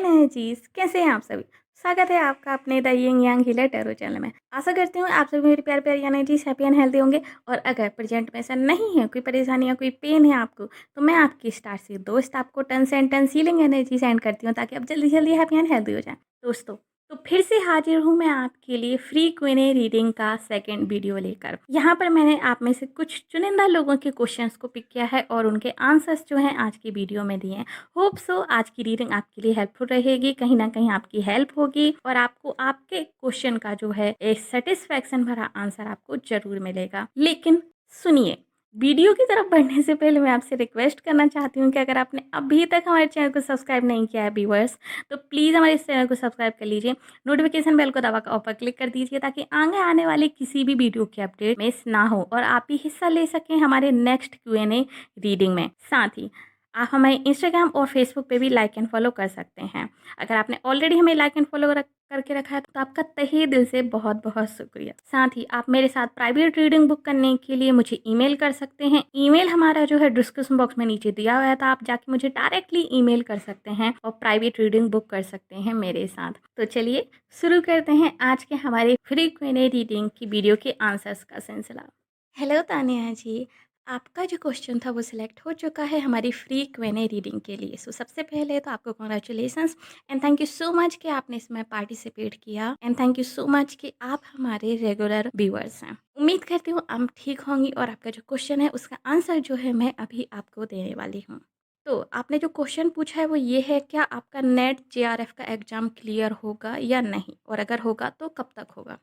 Energies कैसे हैं आप सभी। स्वागत है आपका अपने the Ying Yang healer tarot channel में। आशा करती हूँ आप सभी मेरे प्यारे प्यारे एनर्जीज हैप्पी एंड हेल्दी होंगे। और अगर प्रेजेंट में ऐसा नहीं है, कोई परेशानी या कोई पेन है आपको, तो मैं आपकी स्टार से दोस्त आपको tons and tons healing energy send करती हूँ ताकि आप जल्दी जल्दी हैप्पी एंड हेल्दी हो जाए। दोस्तों, तो फिर से हाजिर हूँ मैं आपके लिए फ्री क्वेने रीडिंग का सेकंड वीडियो लेकर। यहाँ पर मैंने आप में से कुछ चुनिंदा लोगों के क्वेश्चंस को पिक किया है और उनके आंसर्स जो हैं आज की वीडियो में दिए हैं। होप सो आज की रीडिंग आपके लिए हेल्पफुल रहेगी, कहीं ना कहीं आपकी हेल्प होगी और आपको आपके क्वेश्चन का जो है एक सेटिस्फैक्शन भरा आंसर आपको जरूर मिलेगा। लेकिन सुनिए, वीडियो की तरफ बढ़ने से पहले मैं आपसे रिक्वेस्ट करना चाहती हूँ कि अगर आपने अभी तक हमारे चैनल को सब्सक्राइब नहीं किया है व्यूअर्स, तो प्लीज़ हमारे इस चैनल को सब्सक्राइब कर लीजिए। नोटिफिकेशन बेल को दबाकर ऑल पर क्लिक कर दीजिए ताकि आगे आने वाले किसी भी वीडियो की अपडेट मिस ना हो और आप भी हिस्सा ले सकें हमारे नेक्स्ट Q&A रीडिंग में। साथ ही आप हमारे इंस्टाग्राम और फेसबुक पे भी लाइक एंड फॉलो कर सकते हैं। अगर आपने ऑलरेडी हमें लाइक एंड फॉलो करके रखा है तो आपका तहे दिल से बहुत बहुत शुक्रिया। साथ ही आप मेरे साथ प्राइवेट रीडिंग बुक करने के लिए मुझे ईमेल कर सकते हैं। ईमेल हमारा जो है डिस्क्रिप्शन बॉक्स में नीचे दिया हुआ है, तो आप जाके मुझे डायरेक्टली ईमेल कर सकते हैं और प्राइवेट रीडिंग बुक कर सकते हैं मेरे साथ। तो चलिए शुरू करते हैं आज के हमारे फ्री क्वेने रीडिंग की वीडियो के आंसर्स का सिलसिला। हेलो तानिया जी, आपका जो क्वेश्चन था वो सिलेक्ट हो चुका है हमारी फ्री क्वेने रीडिंग के लिए। सो सबसे पहले तो आपको congratulations and thank you so much कि आपने इसमें पार्टिसिपेट किया and thank you so much कि आप हमारे रेगुलर व्यूअर्स हैं। उम्मीद करती हूँ आप ठीक होंगी और आपका जो क्वेश्चन है उसका आंसर जो है मैं अभी आपको देने वाली हूँ। तो आपने जो क्वेश्चन पूछा है वो ये है, क्या आपका नेट JRF का एग्ज़ाम क्लियर होगा या नहीं, और अगर होगा तो कब तक होगा।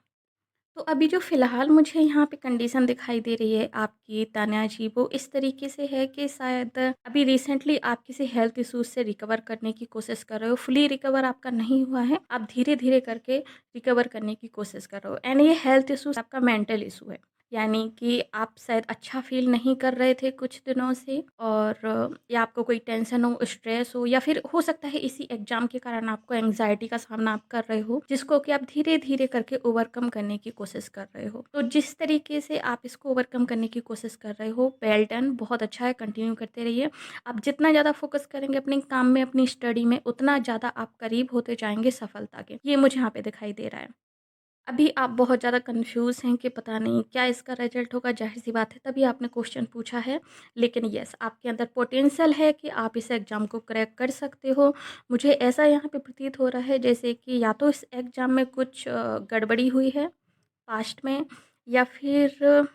तो अभी जो फ़िलहाल मुझे यहाँ पे कंडीशन दिखाई दे रही है आपकी तान्या जी, वो इस तरीके से है कि शायद अभी रिसेंटली आप किसी हेल्थ इश्यूज़ से रिकवर करने की कोशिश कर रहे हो। फुली रिकवर आपका नहीं हुआ है, आप धीरे-धीरे करके रिकवर करने की कोशिश कर रहे हो एंड ये हेल्थ इश्यूज़ आपका मेंटल इश्यू है। यानी कि आप शायद अच्छा फ़ील नहीं कर रहे थे कुछ दिनों से, और या आपको कोई टेंशन हो, स्ट्रेस हो, या फिर हो सकता है इसी एग्ज़ाम के कारण आपको एंग्ज़ायटी का सामना आप कर रहे हो, जिसको कि आप धीरे-धीरे करके ओवरकम करने की कोशिश कर रहे हो। तो जिस तरीके से आप इसको ओवरकम करने की कोशिश कर रहे हो, वेल डन, बहुत अच्छा है, कंटिन्यू करते रहिए। आप जितना ज़्यादा फ़ोकस करेंगे अपने काम में, अपनी स्टडी में, उतना ज़्यादा आप करीब होते जाएँगे सफलता के। ये मुझे यहाँ पे दिखाई दे रहा है। अभी आप बहुत ज़्यादा कन्फ्यूज़ हैं कि पता नहीं क्या इसका रिज़ल्ट होगा, ज़ाहिर-सी बात है तभी आपने क्वेश्चन पूछा है। लेकिन येस, आपके अंदर पोटेंशियल है कि आप इस एग्ज़ाम को क्रैक कर सकते हो। मुझे ऐसा यहाँ पे प्रतीत हो रहा है जैसे कि या तो इस एग्ज़ाम में कुछ गड़बड़ी हुई है पास्ट में, या फिर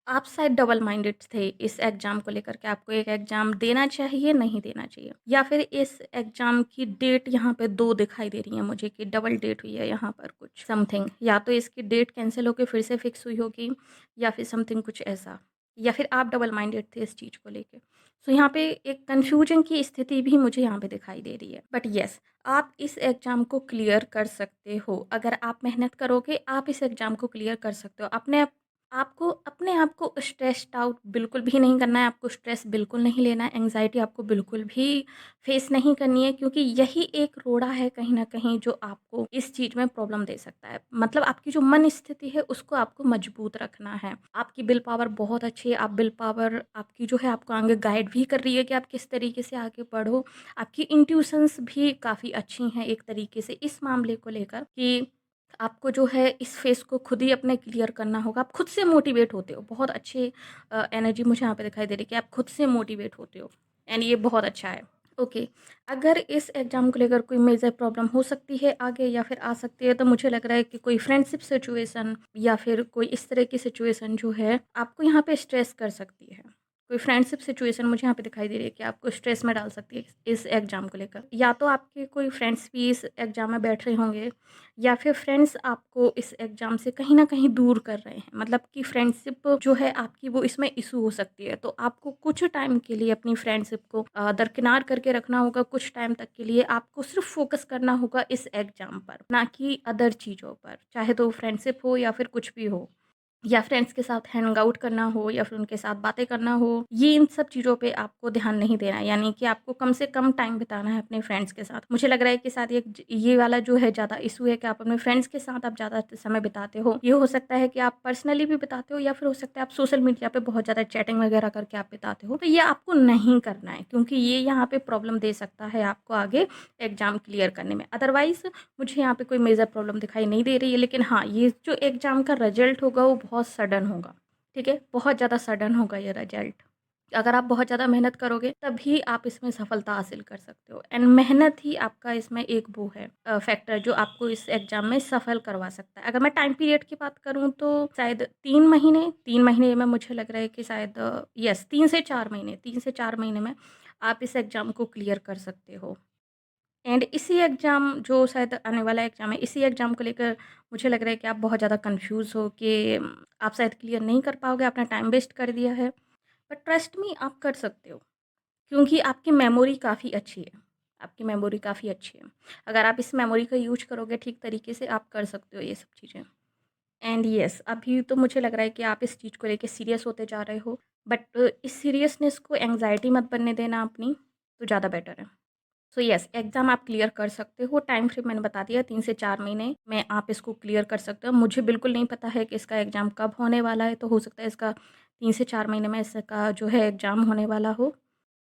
आप शायद डबल माइंडेड थे इस एग्ज़ाम को लेकर के, आपको एक एग्ज़ाम देना चाहिए, नहीं देना चाहिए, या फिर इस एग्ज़ाम की डेट यहाँ पे 2 दिखाई दे रही है मुझे कि डबल डेट हुई है यहाँ पर कुछ समथिंग, या तो इसकी डेट कैंसिल होके फिर से फिक्स हुई होगी, या फिर समथिंग कुछ ऐसा, या फिर आप डबल माइंडेड थे इस चीज़ को लेके। सो यहाँ पे एक कन्फ्यूजन की स्थिति भी मुझे यहाँ पे दिखाई दे रही है। बट येस, आप इस एग्ज़ाम को क्लियर कर सकते हो। अगर आप मेहनत करोगे, आप इस एग्ज़ाम को क्लियर कर सकते हो। आपको अपने आप को स्ट्रेस्ड आउट बिल्कुल भी नहीं करना है, आपको स्ट्रेस बिल्कुल नहीं लेना है, एंग्ज़ायटी आपको बिल्कुल भी फेस नहीं करनी है, क्योंकि यही एक रोड़ा है कहीं न कहीं जो आपको इस चीज़ में प्रॉब्लम दे सकता है। मतलब आपकी जो मन स्थिति है उसको आपको मजबूत रखना है। आपकी विल पावर बहुत अच्छी है, आप विल पावर आपकी जो है आपको आगे गाइड भी कर रही है कि आप किस तरीके से आगे बढ़ो। आपकी इंट्यूशंस भी काफ़ी अच्छी हैं एक तरीके से इस मामले को लेकर कि आपको जो है इस फेस को खुद ही अपने क्लियर करना होगा। आप खुद से मोटिवेट होते हो। बहुत अच्छी एनर्जी मुझे यहाँ पे दिखाई दे रही है कि आप खुद से मोटिवेट होते हो एंड ये बहुत अच्छा है। ओके, अगर इस एग्ज़ाम को लेकर कोई मेजर प्रॉब्लम हो सकती है आगे या फिर आ सकती है, तो मुझे लग रहा है कि कोई फ्रेंडशिप सिचुएशन या फिर कोई इस तरह की सिचुएशन जो है आपको यहाँ पे स्ट्रेस कर सकती है। कोई फ्रेंडशिप सिचुएशन मुझे यहाँ पे दिखाई दे रही है कि आपको स्ट्रेस में डाल सकती है इस एग्ज़ाम को लेकर। या तो आपके कोई फ्रेंड्स भी इस एग्ज़ाम में बैठ रहे होंगे, या फिर फ्रेंड्स आपको इस एग्ज़ाम से कहीं न कहीं दूर कर रहे हैं। मतलब कि फ्रेंडशिप जो है आपकी वो इसमें इश्यू हो सकती है। तो आपको कुछ टाइम के लिए अपनी फ्रेंडशिप को दरकिनार करके रखना होगा। कुछ टाइम तक के लिए आपको सिर्फ़ फ़ोकस करना होगा इस एग्ज़ाम पर, ना कि अदर चीज़ों पर। चाहे तो फ्रेंडशिप हो या फिर कुछ भी हो। या फ्रेंड्स के साथ हैंग आउट करना हो या फिर उनके साथ बातें करना हो, ये इन सब चीज़ों पे आपको ध्यान नहीं देना है, यानी कि आपको कम से कम टाइम बिताना है अपने फ्रेंड्स के साथ। मुझे लग रहा है कि शायद ये वाला जो है ज़्यादा इशू है कि आप अपने फ्रेंड्स के साथ आप ज़्यादा समय बिताते हो। ये हो सकता है कि आप पर्सनली भी बिताते हो या फिर हो सकता है आप सोशल मीडिया पे बहुत ज़्यादा चैटिंग वगैरह करके आप बिताते हो। तो ये आपको नहीं करना है, क्योंकि ये यहाँ पे प्रॉब्लम दे सकता है आपको आगे एग्ज़ाम क्लियर करने में। अदरवाइज़ मुझे यहाँ पे कोई मेजर प्रॉब्लम दिखाई नहीं दे रही है, लेकिन हाँ, ये जो एग्ज़ाम का रिजल्ट होगा वो बहुत सडन होगा, ठीक है? बहुत ज़्यादा सडन होगा ये रिजल्ट। अगर आप बहुत ज़्यादा मेहनत करोगे तभी आप इसमें सफलता हासिल कर सकते हो, एंड मेहनत ही आपका इसमें एक वो है फैक्टर जो आपको इस एग्ज़ाम में सफल करवा सकता है। अगर मैं टाइम पीरियड की बात करूँ तो शायद 3 महीने में मुझे लग रहा है कि शायद यस 3 से 4 महीने में आप इस एग्ज़ाम को क्लियर कर सकते हो। एंड इसी एग्ज़ाम जो शायद आने वाला एग्ज़ाम है, इसी एग्ज़ाम को लेकर मुझे लग रहा है कि आप बहुत ज़्यादा कन्फ्यूज़ हो कि आप शायद क्लियर नहीं कर पाओगे, आपने टाइम वेस्ट कर दिया है। बट ट्रस्ट मी, आप कर सकते हो, क्योंकि आपकी मेमोरी काफ़ी अच्छी है। आपकी मेमोरी काफ़ी अच्छी है। अगर आप इस मेमोरी का यूज़ करोगे ठीक तरीके से, आप कर सकते हो ये सब चीज़ें। एंड येस, अभी तो मुझे लग रहा है कि आप इस चीज़ को लेके सीरियस होते जा रहे हो, बट इस सीरियसनेस को एंग्ज़ायटी मत बनने देना अपनी, तो ज़्यादा बेटर है। सो यस, एग्ज़ाम आप क्लियर कर सकते हो। टाइम फ्रेम मैंने बता दिया, 3 से 4 महीने में आप इसको क्लियर कर सकते हो। मुझे बिल्कुल नहीं पता है कि इसका एग्ज़ाम कब होने वाला है, तो हो सकता है इसका 3 से 4 महीने में इसका जो है एग्ज़ाम होने वाला हो।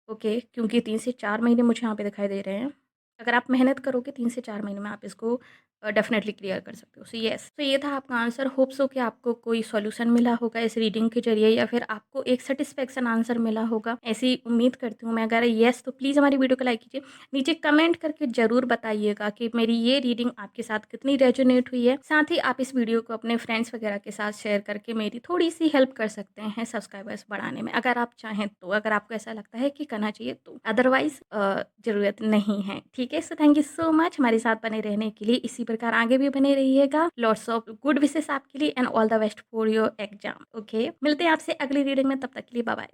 ओके, क्योंकि 3 से 4 महीने मुझे यहाँ पे दिखाई दे रहे हैं। अगर आप मेहनत करोगे 3 से 4 महीने में आप इसको डेफ़िनेटली क्लियर कर सकते हो। सो येस, तो ये था आपका आंसर। होप सो कि आपको कोई सॉल्यूशन मिला होगा इस रीडिंग के ज़रिए या फिर आपको एक सैटिस्फैक्शन आंसर मिला होगा। ऐसी उम्मीद करती हूँ मैं। अगर येस, तो प्लीज़ हमारी वीडियो को लाइक कीजिए। नीचे कमेंट करके ज़रूर बताइएगा कि मेरी ये रीडिंग आपके साथ कितनी रेजोनेट हुई है। साथ ही आप इस वीडियो को अपने फ्रेंड्स वगैरह के साथ शेयर करके मेरी थोड़ी-सी हेल्प कर सकते हैं सब्सक्राइबर्स बढ़ाने में, अगर आप चाहें तो। अगर आपको ऐसा लगता है कि करना चाहिए तो। अदरवाइज़ ज़रूरत नहीं है, ठीक है? So thank you so much हमारे साथ बने रहने के लिए। इसी प्रकार आगे भी बने रहिएगा। लॉट्स ऑफ गुड विशेस आपके लिए and all the best for your exam. Okay? मिलते हैं आपसे अगली रीडिंग में, तब तक के लिए बाय-बाय।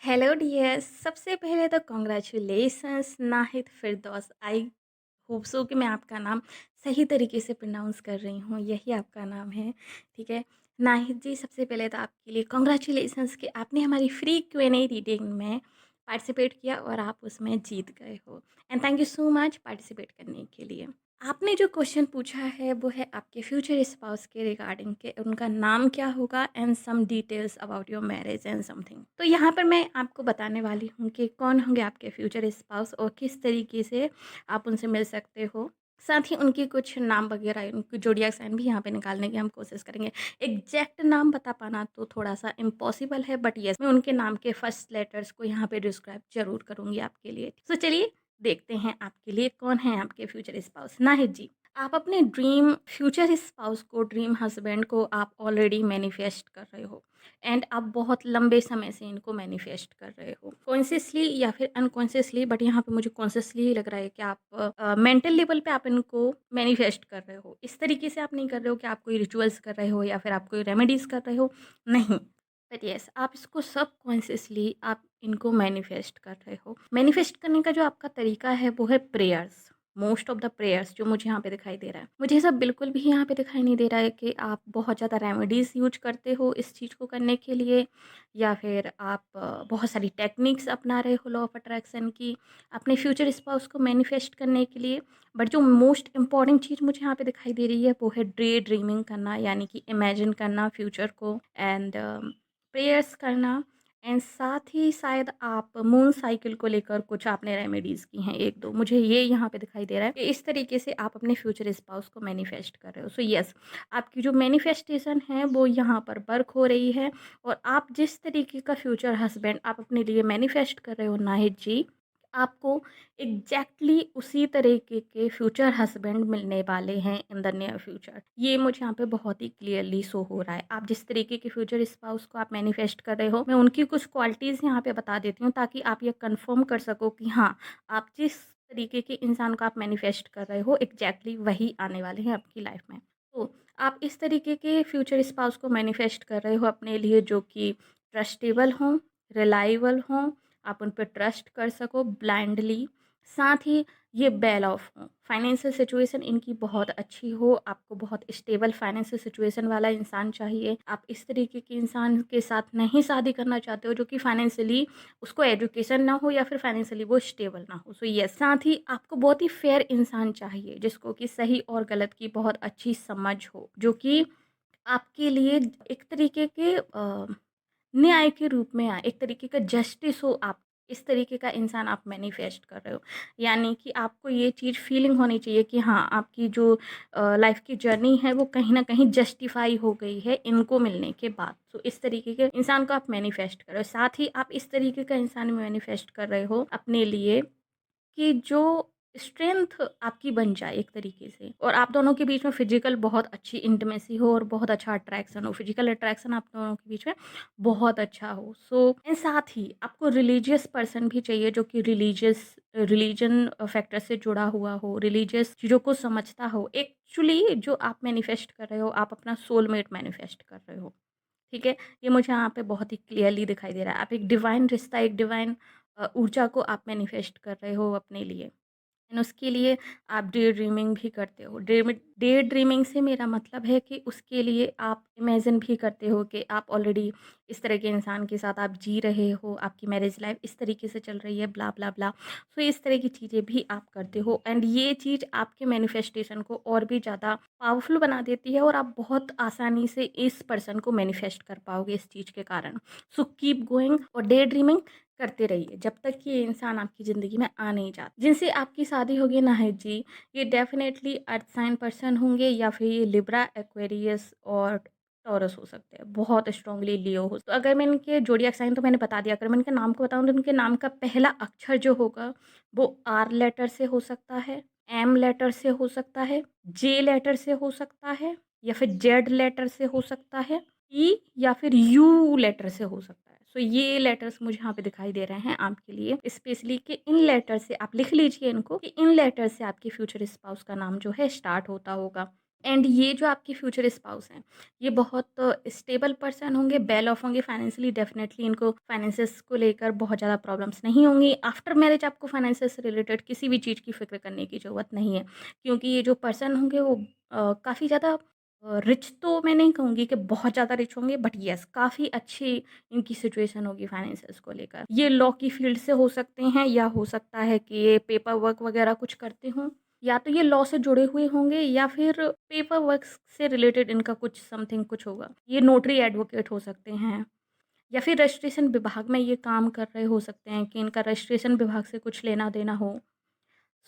हेलो डियर्स, सबसे पहले तो congratulations Nahid Firdaus. I hope so कि मैं आपका नाम सही तरीके से प्रोनाउंस कर रही हूँ, यही आपका नाम है, ठीक है? नाहिद जी, सबसे पहले तो आपके लिए कांग्रेचुलेशंस कि आपने हमारी फ्री क्यूएनए रीडिंग में पार्टिसिपेट किया और आप उसमें जीत गए हो, and thank you so much participate करने के लिए। आपने जो क्वेश्चन पूछा है वो है आपके फ्यूचर स्पाउस के रिगार्डिंग के उनका नाम क्या होगा and some details about your marriage and something. तो यहाँ पर मैं आपको बताने वाली हूँ कि कौन होंगे आपके फ्यूचर स्पाउस और किस तरीके से आप उनसे मिल सकते हो। साथ ही उनके कुछ नाम वगैरह, उनकी ज़ोडिएक साइन भी यहाँ पे निकालने की हम कोशिश करेंगे। एग्जैक्ट नाम बता पाना तो थोड़ा सा इम्पॉसिबल है, बट येस, मैं उनके नाम के फर्स्ट लेटर्स को यहाँ पे डिस्क्राइब ज़रूर करूँगी आपके लिए। तो चलिए देखते हैं आपके लिए कौन है आपके फ्यूचर स्पाउस। नाहिद जी, आप अपने ड्रीम फ्यूचर स्पाउस को, ड्रीम हस्बैंड को आप ऑलरेडी मैनिफेस्ट कर रहे हो, एंड आप बहुत लंबे समय से इनको मैनिफेस्ट कर रहे हो, कॉन्शियसली या फिर अनकॉन्शियसली, बट यहाँ पे मुझे कॉन्शियसली ही लग रहा है कि आप मेंटल लेवल पे आप इनको मैनिफेस्ट कर रहे हो। इस तरीके से आप नहीं कर रहे हो कि आप कोई रिचुअल्स कर रहे हो या फिर आप कोई रेमेडीज़ कर रहे हो, नहीं। बट येस, आप इसको सबकॉन्शियसली आप इनको मैनिफेस्ट कर रहे हो। मैनिफेस्ट करने का जो आपका तरीका है वो है prayers. Most of the prayers जो मुझे यहाँ पे दिखाई दे रहा है, मुझे ये सब बिल्कुल भी यहाँ पे दिखाई नहीं दे रहा है कि आप बहुत ज़्यादा रेमेडीज़ यूज करते हो इस चीज़ को करने के लिए, या फिर आप बहुत सारी टेक्निक्स अपना रहे हो लॉ ऑफ अट्रैक्शन की अपने फ्यूचर स्पाउस को मैनिफेस्ट करने के लिए। बट जो मोस्ट इंपॉर्टेंट चीज़ मुझे यहाँ पे दिखाई दे रही है वो है डे ड्रीमिंग करना, यानी कि इमेजिन करना फ्यूचर को, एंड प्रेयर्स करना, एंड साथ ही शायद आप मून साइकिल को लेकर कुछ आपने रेमेडीज़ की हैं 1-2, मुझे ये यहाँ पे दिखाई दे रहा है कि इस तरीके से आप अपने फ्यूचर स्पाउस को मैनिफेस्ट कर रहे हो। सो येस, आपकी जो मैनिफेस्टेशन है वो यहाँ पर वर्क हो रही है, और आप जिस तरीके का फ्यूचर हस्बैंड आप अपने लिए मैनिफेस्ट कर रहे हो नाहिद जी, आपको एग्जैक्टली उसी तरीके के फ्यूचर हस्बैंड मिलने वाले हैं इन द नियर फ्यूचर। ये मुझे यहाँ पे बहुत ही क्लियरली शो हो रहा है। आप जिस तरीके के फ्यूचर स्पाउस को आप मैनिफेस्ट कर रहे हो, मैं उनकी कुछ क्वालिटीज़ यहाँ पे बता देती हूँ ताकि आप ये कंफर्म कर सको कि हाँ, आप जिस तरीके के इंसान को आप मैनिफेस्ट कर रहे हो एग्जैक्टली वही आने वाले हैं आपकी लाइफ में। तो आप इस तरीके के फ्यूचर स्पाउस को मैनिफेस्ट कर रहे हो अपने लिए जो कि ट्रस्टेबल हों, रिलायबल हों, आप उन पे ट्रस्ट कर सको ब्लाइंडली। साथ ही ये वेल ऑफ हों, फाइनेंशियल सिचुएशन इनकी बहुत अच्छी हो, आपको बहुत स्टेबल फाइनेंशियल सिचुएशन वाला इंसान चाहिए। आप इस तरीके के इंसान के साथ नहीं शादी करना चाहते हो जो कि फाइनेंशियली उसको एजुकेशन ना हो या फिर फाइनेंशियली वो स्टेबल ना हो। सो यस, साथ ही आपको बहुत ही फेयर इंसान चाहिए जिसको कि सही और गलत की बहुत अच्छी समझ हो, जो कि आपके लिए एक तरीके के न्याय के रूप में आए, एक तरीके का जस्टिस हो। आप इस तरीके का इंसान आप मैनिफेस्ट कर रहे हो, यानी कि आपको ये चीज़ फीलिंग होनी चाहिए कि हाँ, आपकी जो लाइफ की जर्नी है वो कहीं ना कहीं जस्टिफाई हो गई है इनको मिलने के बाद। तो इस तरीके के इंसान को आप मैनिफेस्ट कर रहे हो। साथ ही आप इस तरीके का इंसान मैनिफेस्ट कर रहे हो अपने लिए कि जो स्ट्रेंथ आपकी बन जाए एक तरीके से, और आप दोनों के बीच में फिजिकल बहुत अच्छी इंटीमेसी हो और बहुत अच्छा अट्रैक्शन हो, फिजिकल अट्रैक्शन आप दोनों के बीच में बहुत अच्छा हो। सो एंड साथ ही आपको रिलीजियस पर्सन भी चाहिए जो कि रिलीजन फैक्टर से जुड़ा हुआ हो, रिलीजियस चीज़ों को समझता हो। एक्चुअली जो आप मैनिफेस्ट कर रहे हो, आप अपना सोलमेट मैनिफेस्ट कर रहे हो। ठीक है? ये मुझे यहाँ पे बहुत ही क्लियरली दिखाई दे रहा है। आप एक डिवाइन रिश्ता, एक डिवाइन ऊर्जा को आप मैनिफेस्ट कर रहे हो अपने लिए। एंड उसके लिए आप डे ड्रीमिंग भी करते हो। डे ड्रीमिंग से मेरा मतलब है कि उसके लिए आप इमेजिन भी करते हो कि आप ऑलरेडी इस तरह के इंसान के साथ आप जी रहे हो, आपकी मैरिज लाइफ इस तरीके से चल रही है, ब्ला ब्ला ब्ला। सो इस तरह की चीज़ें भी आप करते हो, एंड ये चीज़ आपके मैनिफेस्टेशन को और भी ज़्यादा पावरफुल बना देती है और आप बहुत आसानी से इस पर्सन को मैनिफेस्ट कर पाओगे इस चीज़ के कारण। सो कीप गोइंग और डे ड्रीमिंग करते रहिए जब तक कि ये इंसान आपकी ज़िंदगी में आ नहीं जाता। जिनसे आपकी शादी होगी नाहिद जी, ये डेफ़िनेटली अर्थ साइन पर्सन होंगे या फिर ये लिब्रा, एक्वेरियस और टॉरस हो सकते हैं। बहुत स्ट्रॉन्गली लियो हो। तो अगर मैं इनके ज़ोडिएक साइन तो मैंने बता दिया, अगर मैं इनके नाम को बताऊँ तो इनके नाम का पहला अक्षर जो होगा वो आर लेटर से हो सकता है, एम लेटर से हो सकता है, जे लेटर से हो सकता है, या फिर जेड लेटर से हो सकता है, ई या फिर यू लेटर से हो सकता है। सो ये लेटर्स मुझे यहाँ पे दिखाई दे रहे हैं आपके लिए स्पेशली, कि इन लेटर से आप लिख लीजिए इनको, कि इन लेटर से आपके फ्यूचर स्पाउस का नाम जो है स्टार्ट होता होगा। एंड ये जो आपके फ्यूचर स्पाउस हैं, ये बहुत स्टेबल पर्सन होंगे, वेल ऑफ होंगे फाइनेंशियली। डेफिनेटली इनको फाइनेंसेस को लेकर बहुत ज़्यादा प्रॉब्लम्स नहीं होंगी। आफ्टर मैरिज आपको फाइनेंसेस से रिलेटेड किसी भी चीज़ की फ़िक्र करने की ज़रूरत नहीं है, क्योंकि ये जो पर्सन होंगे वो काफ़ी ज़्यादा रिच तो मैं नहीं कहूँगी कि बहुत ज़्यादा रिच होंगे, बट येस काफ़ी अच्छी इनकी सिचुएशन होगी फाइनेंसेस को लेकर। ये लॉ की फील्ड से हो सकते हैं, या हो सकता है कि ये पेपर वर्क वगैरह कुछ करते हों, या तो ये लॉ से जुड़े हुए होंगे या फिर पेपर वर्क से रिलेटेड इनका कुछ समथिंग कुछ होगा। ये नोटरी एडवोकेट हो सकते हैं, या फिर रजिस्ट्रेशन विभाग में ये काम कर रहे हो सकते हैं कि इनका रजिस्ट्रेशन विभाग से कुछ लेना देना हो।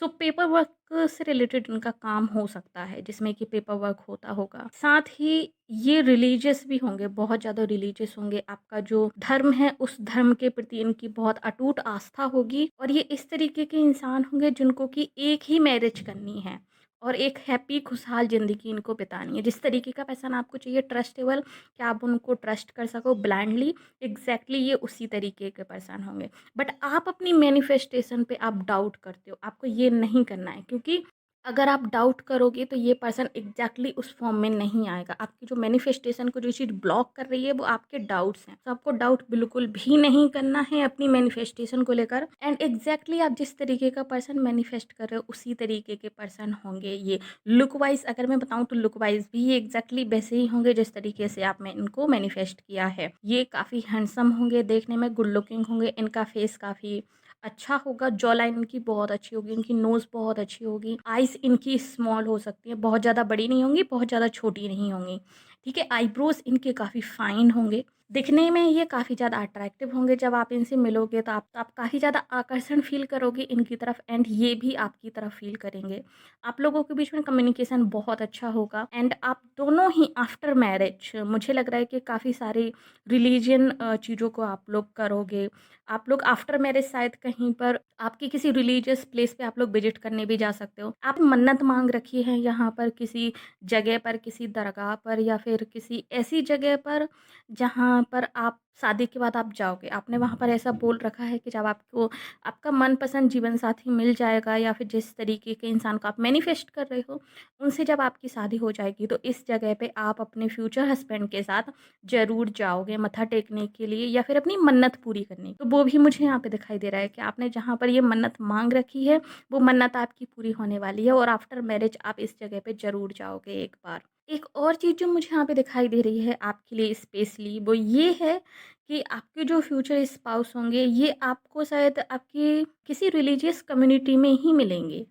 सो पेपर वर्क से रिलेटेड इनका काम हो सकता है जिसमें कि पेपर वर्क होता होगा। साथ ही ये रिलीजियस भी होंगे, बहुत ज़्यादा रिलीजियस होंगे। आपका जो धर्म है उस धर्म के प्रति इनकी बहुत अटूट आस्था होगी, और ये इस तरीके के इंसान होंगे जिनको कि एक ही मैरिज करनी है और एक हैप्पी खुशहाल ज़िंदगी इनको बितानी है। जिस तरीके का पर्सन आपको चाहिए, ट्रस्टेबल, कि आप उनको ट्रस्ट कर सको ब्लाइंडली, एग्जैक्टली ये उसी तरीके के पर्सन होंगे। बट आप अपनी मैनिफेस्टेशन पे आप डाउट करते हो, आपको ये नहीं करना है, क्योंकि अगर आप डाउट करोगे तो ये पर्सन एग्जैक्टली उस फॉर्म में नहीं आएगा। आपकी जो मैनिफेस्टेशन को जो चीज़ ब्लॉक कर रही है वो आपके डाउट्स हैं। तो आपको डाउट बिल्कुल भी नहीं करना है अपनी मैनिफेस्टेशन को लेकर, एंड एग्जैक्टली आप जिस तरीके का पर्सन मैनिफेस्ट कर रहे हो उसी तरीके के पर्सन होंगे ये। लुक वाइज अगर मैं बताऊँ तो लुक वाइज भी ये एग्जैक्टली वैसे ही होंगे जिस तरीके से आप मैं इनको मैनिफेस्ट किया है। ये काफ़ी हैंडसम होंगे, देखने में गुड लुकिंग होंगे, इनका फेस काफ़ी अच्छा होगा, जॉ लाइन इनकी बहुत अच्छी होगी, इनकी नोज़ बहुत अच्छी होगी, आइज़ इनकी स्मॉल हो सकती है, बहुत ज़्यादा बड़ी नहीं होंगी, बहुत ज़्यादा छोटी नहीं होंगी। ठीक है, आईब्रोज़ इनके काफ़ी फाइन होंगे, दिखने में ये काफ़ी ज़्यादा अट्रैक्टिव होंगे। जब आप इनसे मिलोगे तो आप काफ़ी ज़्यादा आकर्षण फ़ील करोगे इनकी तरफ, एंड ये भी आपकी तरफ फ़ील करेंगे। आप लोगों के बीच में कम्युनिकेशन बहुत अच्छा होगा, एंड आप दोनों ही आफ्टर मैरिज मुझे लग रहा है कि काफ़ी सारी रिलीजियन चीज़ों को आप लोग करोगे। आप लोग आफ्टर मैरिज शायद कहीं पर आपकी किसी रिलीजियस प्लेस पे आप लोग विजिट करने भी जा सकते हो। आप मन्नत मांग रखी है यहाँ पर किसी जगह पर, किसी दरगाह पर, या फिर फिर किसी ऐसी जगह पर जहाँ पर आप शादी के बाद आप जाओगे। आपने वहाँ पर ऐसा बोल रखा है कि जब आपको आपका मनपसंद जीवन साथी मिल जाएगा या फिर जिस तरीके के इंसान को आप मैनिफेस्ट कर रहे हो, उनसे जब आपकी शादी हो जाएगी तो इस जगह पे आप अपने फ्यूचर हस्बैंड के साथ ज़रूर जाओगे मत्था टेकने के लिए या फिर अपनी मन्नत पूरी करने। तो वो भी मुझे यहाँ पे दिखाई दे रहा है कि आपने जहाँ पर ये मन्नत माँग रखी है, वो मन्नत आपकी पूरी होने वाली है और आफ्टर मैरिज आप इस जगह पे ज़रूर जाओगे एक बार। एक और चीज़ जो मुझे यहाँ पे दिखाई दे रही है आपके लिए स्पेशली वो ये है कि आपके जो फ्यूचर स्पाउस होंगे ये आपको शायद आपकी किसी रिलीजियस कम्युनिटी में ही मिलेंगे।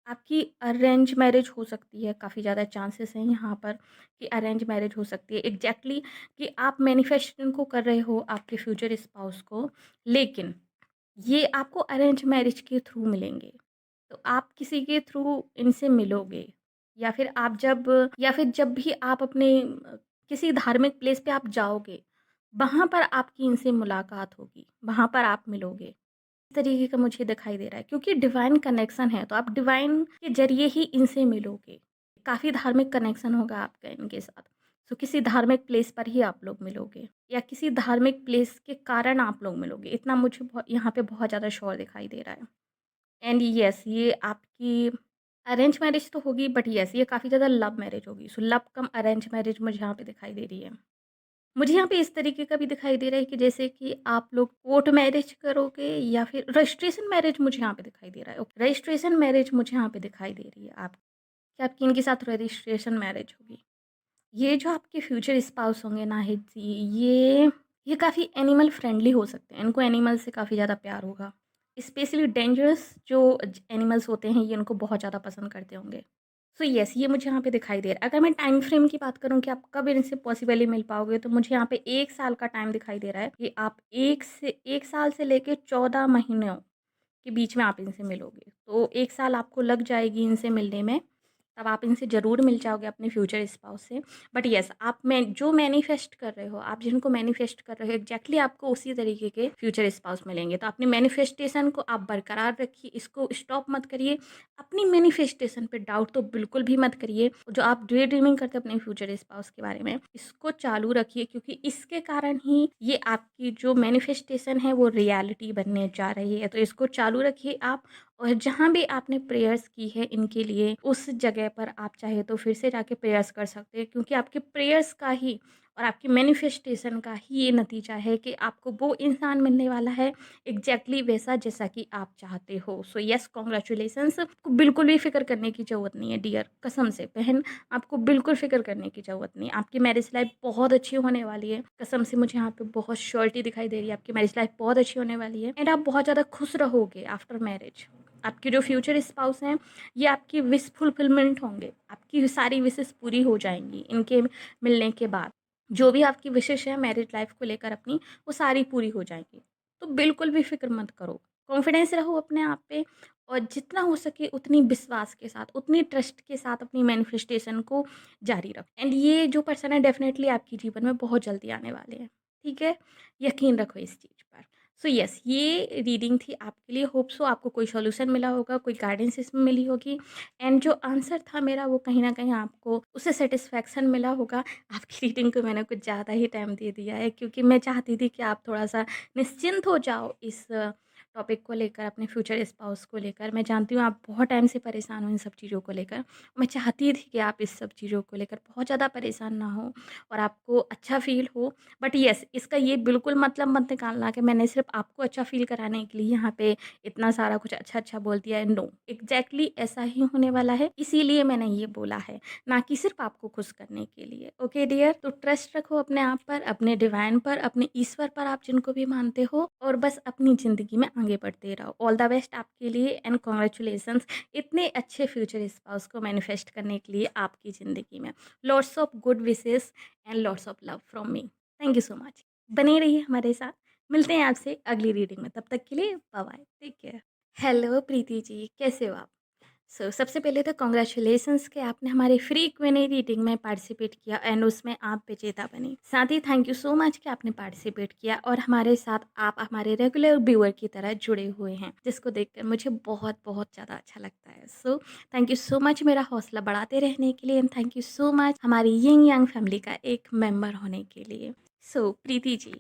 आपकी अरेंज मैरिज हो सकती है, काफ़ी ज़्यादा चांसेस हैं यहाँ पर कि अरेंज मैरिज हो सकती है। एग्ज़ैक्टली कि आप मैनिफेस्टेशन को कर रहे हो आपके फ्यूचर स्पाउस को, लेकिन ये आपको अरेंज मैरिज के थ्रू मिलेंगे। तो आप किसी के थ्रू इनसे मिलोगे या फिर आप जब या फिर जब भी आप अपने किसी धार्मिक प्लेस पे आप जाओगे, वहाँ पर आपकी इनसे मुलाकात होगी, वहाँ पर आप मिलोगे। इस तरीके का मुझे दिखाई दे रहा है क्योंकि डिवाइन कनेक्शन है, तो आप डिवाइन के ज़रिए ही इनसे मिलोगे। काफ़ी धार्मिक कनेक्शन होगा आपका इनके साथ। तो किसी धार्मिक प्लेस पर ही आप लोग मिलोगे या किसी धार्मिक प्लेस के कारण आप लोग मिलोगे। इतना मुझे यहाँ पे बहुत ज़्यादा श्योर दिखाई दे रहा है। एंड येस ये आपकी अरेंज मैरिज तो होगी बट येस ये काफ़ी ज़्यादा लव मैरिज होगी। सो लव कम अरेंज मैरिज मुझे यहाँ पे दिखाई दे रही है। मुझे यहाँ पे इस तरीके का भी दिखाई दे रहा है कि जैसे कि आप लोग कोर्ट मैरिज करोगे या फिर रजिस्ट्रेशन मैरिज मुझे यहाँ पे दिखाई दे रहा है। ओके, रजिस्ट्रेशन मैरिज मुझे यहाँ पे दिखाई दे रही है आप कि आपकी इनके साथ रजिस्ट्रेशन मैरिज होगी। ये जो आपके फ्यूचर स्पाउस होंगे नाहिद जी, ये काफ़ी एनिमल फ्रेंडली हो सकते हैं। इनको एनिमल से काफ़ी ज़्यादा प्यार होगा। स्पेशली डेंजरस जो एनिमल्स होते हैं ये इनको बहुत ज़्यादा पसंद करते होंगे। सो येस ये मुझे यहाँ पे दिखाई दे रहा है। अगर मैं टाइम फ्रेम की बात करूँ कि आप कब इनसे पॉसिबली मिल पाओगे तो मुझे यहाँ पे 1 साल का टाइम दिखाई दे रहा है कि आप 1 साल से लेके 14 महीनों के बीच में आप इनसे मिलोगे। तो 1 साल आपको लग जाएगी इनसे मिलने में, तब आप इनसे ज़रूर मिल जाओगे अपने फ्यूचर स्पाउस से। बट येस आप में जो मैनिफेस्ट कर रहे हो, आप जिनको मैनिफेस्ट कर रहे हो एग्ज़ैक्टली आपको उसी तरीके के फ्यूचर स्पाउस मिलेंगे। तो अपनी मैनिफेस्टेशन को आप बरकरार रखिए, इसको स्टॉप मत करिए। अपनी मैनिफेस्टेशन पे डाउट तो बिल्कुल भी मत करिए। जो आप डे ड्रीमिंग करते हो अपने फ्यूचर स्पाउस के बारे में, इसको चालू रखिए क्योंकि इसके कारण ही ये आपकी जो मैनिफेस्टेशन है वो रियलिटी बनने जा रही है। तो इसको चालू रखिए आप और जहाँ भी आपने प्रेयर्स की है इनके लिए, उस जगह पर आप चाहे तो फिर से जाके प्रेयर्स कर सकते हैं क्योंकि आपके प्रेयर्स का ही और आपकी मैनिफेस्टेशन का ही ये नतीजा है कि आपको वो इंसान मिलने वाला है एग्जैक्टली वैसा जैसा कि आप चाहते हो। So yes congratulations. आपको बिल्कुल भी फ़िक्र करने की ज़रूरत नहीं है डियर, कसम से बहन, आपको बिल्कुल फ़िक्र करने की ज़रूरत नहीं है। आपकी मैरिज लाइफ बहुत अच्छी होने वाली है, कसम से मुझे यहाँ पे बहुत श्योरिटी दिखाई दे रही है। आपकी मैरिज लाइफ बहुत अच्छी होने वाली है एंड आप बहुत ज़्यादा खुश रहोगे आफ्टर मैरिज। आपके जो फ्यूचर स्पाउस हैं ये आपकी विश फुलफिलमेंट होंगे, आपकी सारी विशेस पूरी हो जाएंगी इनके मिलने के बाद। जो भी आपकी विशेष है मैरिज लाइफ को लेकर अपनी, वो सारी पूरी हो जाएंगी। तो बिल्कुल भी फिक्र मत करो, कॉन्फिडेंस रहो अपने आप पे और जितना हो सके उतनी विश्वास के साथ, उतनी ट्रस्ट के साथ अपनी मैनिफेस्टेशन को जारी रखो। एंड ये जो पर्सन है डेफिनेटली आपके जीवन में बहुत जल्दी आने वाले हैं, ठीक है, यकीन रखो इस चीज़ पर। सो यस ये रीडिंग थी आपके लिए। होप सो आपको कोई सॉल्यूशन मिला होगा, कोई गाइडेंस इसमें मिली होगी एंड जो आंसर था मेरा वो कहीं ना कहीं आपको उससे सेटिस्फैक्शन मिला होगा। आपकी रीडिंग को मैंने कुछ ज़्यादा ही टाइम दे दिया है क्योंकि मैं चाहती थी कि आप थोड़ा सा निश्चिंत हो जाओ इस टॉपिक को लेकर, अपने फ्यूचर स्पाउस को लेकर। मैं जानती हूँ आप बहुत टाइम से परेशान हो इन सब चीज़ों को लेकर। मैं चाहती थी कि आप इस सब चीज़ों को लेकर बहुत ज़्यादा परेशान ना हो और आपको अच्छा फ़ील हो। बट येस इसका ये बिल्कुल मतलब मत निकालना कि मैंने सिर्फ आपको अच्छा फ़ील कराने के लिए यहाँ पे इतना सारा कुछ अच्छा-अच्छा बोल दिया है। नो, एग्ज़ैक्टली ऐसा ही होने वाला है, इसीलिए मैंने ये बोला है, ना कि सिर्फ आपको खुश करने के लिए। ओके डियर, तो ट्रस्ट रखो अपने आप पर, अपने डिवाइन पर, अपने ईश्वर पर, आप जिनको भी मानते हो और बस अपनी ज़िंदगी में आगे बढ़ते रहो। ऑल द बेस्ट आपके लिए एंड कांग्रेचुलेशंस इतने अच्छे फ्यूचर स्पाउस को मैनिफेस्ट करने के लिए आपकी ज़िंदगी में। Lots of good wishes and lots of love from me. Thank you so much. बने रहिए हमारे साथ। मिलते हैं आपसे अगली रीडिंग में। तब तक के लिए bye bye. Take care. Hello Preeti ji, कैसे हो आप? सबसे पहले तो कॉन्ग्रेचुलेशंस कि आपने हमारी फ्री क्विज़ रीडिंग में पार्टिसिपेट किया एंड उसमें आप विजेता बनी। साथ ही थैंक यू सो मच कि आपने पार्टिसिपेट किया और हमारे साथ आप हमारे रेगुलर व्यूअर की तरह जुड़े हुए हैं, जिसको देखकर मुझे बहुत ज़्यादा अच्छा लगता है। So thank you so much मेरा हौसला बढ़ाते रहने के लिए and thank you so much हमारी यिंग यांग फैमिली का एक मेंबर होने के लिए। प्रीति जी,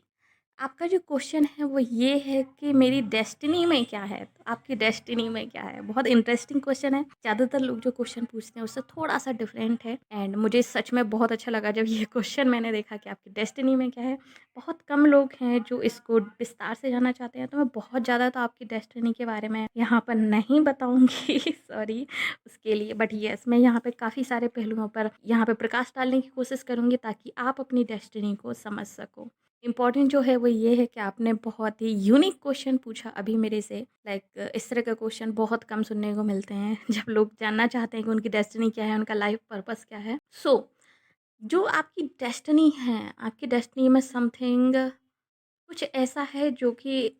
आपका जो क्वेश्चन है वो ये है कि मेरी डेस्टिनी में क्या है? तो आपकी डेस्टिनी में क्या है? बहुत इंटरेस्टिंग क्वेश्चन है। ज़्यादातर लोग जो क्वेश्चन पूछते हैं उससे थोड़ा-सा डिफरेंट है एंड मुझे सच में बहुत अच्छा लगा जब ये क्वेश्चन मैंने देखा कि आपकी डेस्टिनी में क्या है। बहुत कम लोग हैं जो इसको विस्तार से जानना चाहते हैं, तो मैं बहुत ज़्यादा तो आपकी डेस्टिनी के बारे में यहाँ पर नहीं बताऊँगी सॉरी उसके लिए। बट येस, मैं यहाँ पे काफ़ी सारे पहलुओं पर यहाँ पे प्रकाश डालने की कोशिश करूँगी ताकि आप अपनी डेस्टिनी को समझ सको। इम्पॉर्टेंट जो है वो ये है कि आपने बहुत ही यूनिक क्वेश्चन पूछा अभी मेरे से। लाइक इस तरह का क्वेश्चन बहुत कम सुनने को मिलते हैं जब लोग जानना चाहते हैं कि उनकी डेस्टिनी क्या है, उनका लाइफ पर्पस क्या है। जो आपकी डेस्टिनी है, आपकी डेस्टिनी में समथिंग कुछ ऐसा है जो कि